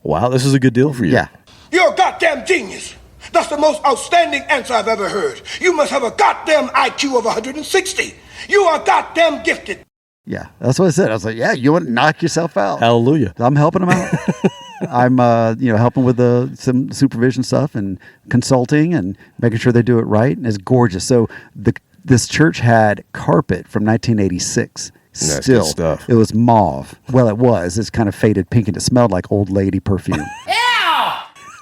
Wow, this is a good deal for you. Yeah. You're a goddamn genius. That's the most outstanding answer I've ever heard. You must have a goddamn IQ of 160. You are goddamn gifted. Yeah, that's what I said. I was like, yeah, you want to knock yourself out. Hallelujah. I'm helping them out. I'm, helping with some supervision stuff and consulting and making sure they do it right. And it's gorgeous. So this church had carpet from 1986. That's Still, good stuff. It was mauve. Well, it was. It's kind of faded pink, and it smelled like old lady perfume.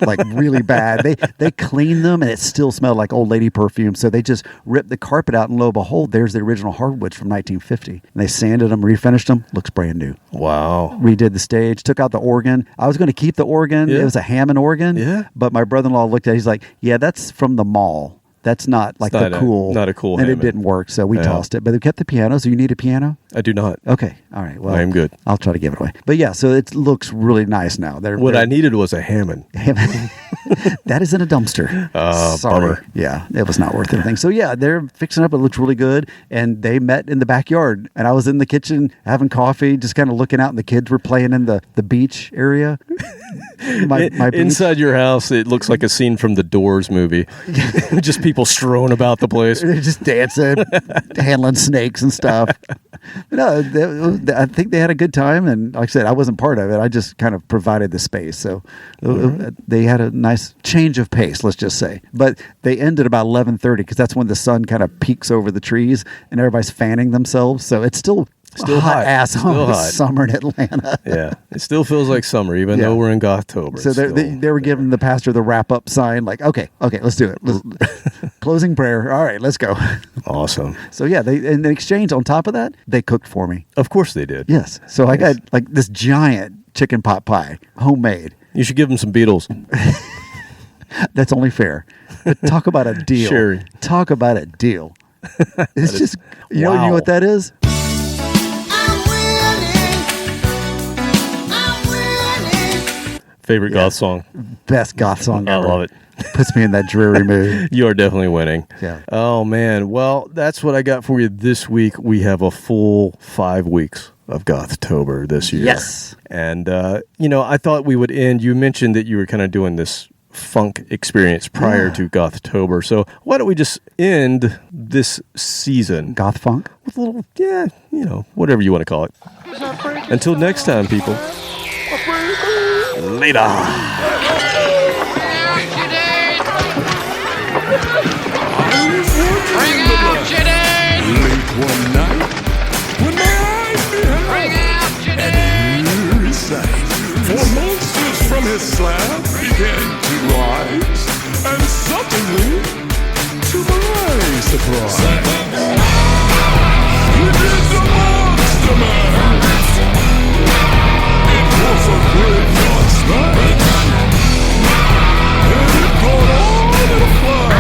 Like really bad. They cleaned them, and it still smelled like old lady perfume. So they just ripped the carpet out, and lo and behold, there's the original hardwoods from 1950. And they sanded them, refinished them. Looks brand new. Wow. Redid the stage, took out the organ. I was going to keep the organ. Yeah. It was a Hammond organ. Yeah. But my brother-in-law looked at it. He's like, yeah, that's from the mall. That's not like not a cool Hammond. And it didn't work, so we tossed it. But they kept the piano. So you need a piano? I do not. Okay. All right. Well, I am good. I'll try to give it away. But yeah, so it looks really nice now. What I needed was a Hammond. That is in a dumpster. Sorry. Bummer. Yeah, it was not worth anything. So yeah, they're fixing up. It looks really good. And they met in the backyard. And I was in the kitchen having coffee, just kind of looking out, and the kids were playing in the beach area. my beach. Inside your house, it looks like a scene from the Doors movie. Just people strolling about the place. They're just dancing, handling snakes and stuff. No, I think they had a good time. And like I said, I wasn't part of it. I just kind of provided the space. So they had a nice change of pace, let's just say. But they ended about 11:30 because that's when the sun kind of peaks over the trees and everybody's fanning themselves. So it's still hot ass summer in Atlanta. Yeah, it still feels like summer, even though we're in Gothtober. So they were giving the pastor the wrap up sign, like, okay, let's do it. Closing prayer. All right, let's go. Awesome. So yeah, they in exchange on top of that, they cooked for me. Of course they did. Yes. So I got like this giant chicken pot pie, homemade. You should give them some Beatles. That's only fair. But talk about a deal. Sure. Talk about a deal. It's just, you know what that is? Favorite goth song? Best goth song ever. I love it. Puts me in that dreary mood. You are definitely winning. Yeah. Oh, man. Well, that's what I got for you this week. We have a full 5 weeks of Gothtober this year. Yes. And, I thought we would end. You mentioned that you were kind of doing this funk experience prior to Gothtober. So why don't we just end this season? Goth funk? With a little, whatever you want to call it. Until next time, people. Later. Late one night, when my eyes beheld an eerie sight, for monsters from his slab began to rise, and suddenly, to my surprise, he did the monster man. It was a graveyard smash, and it caught all in a flash.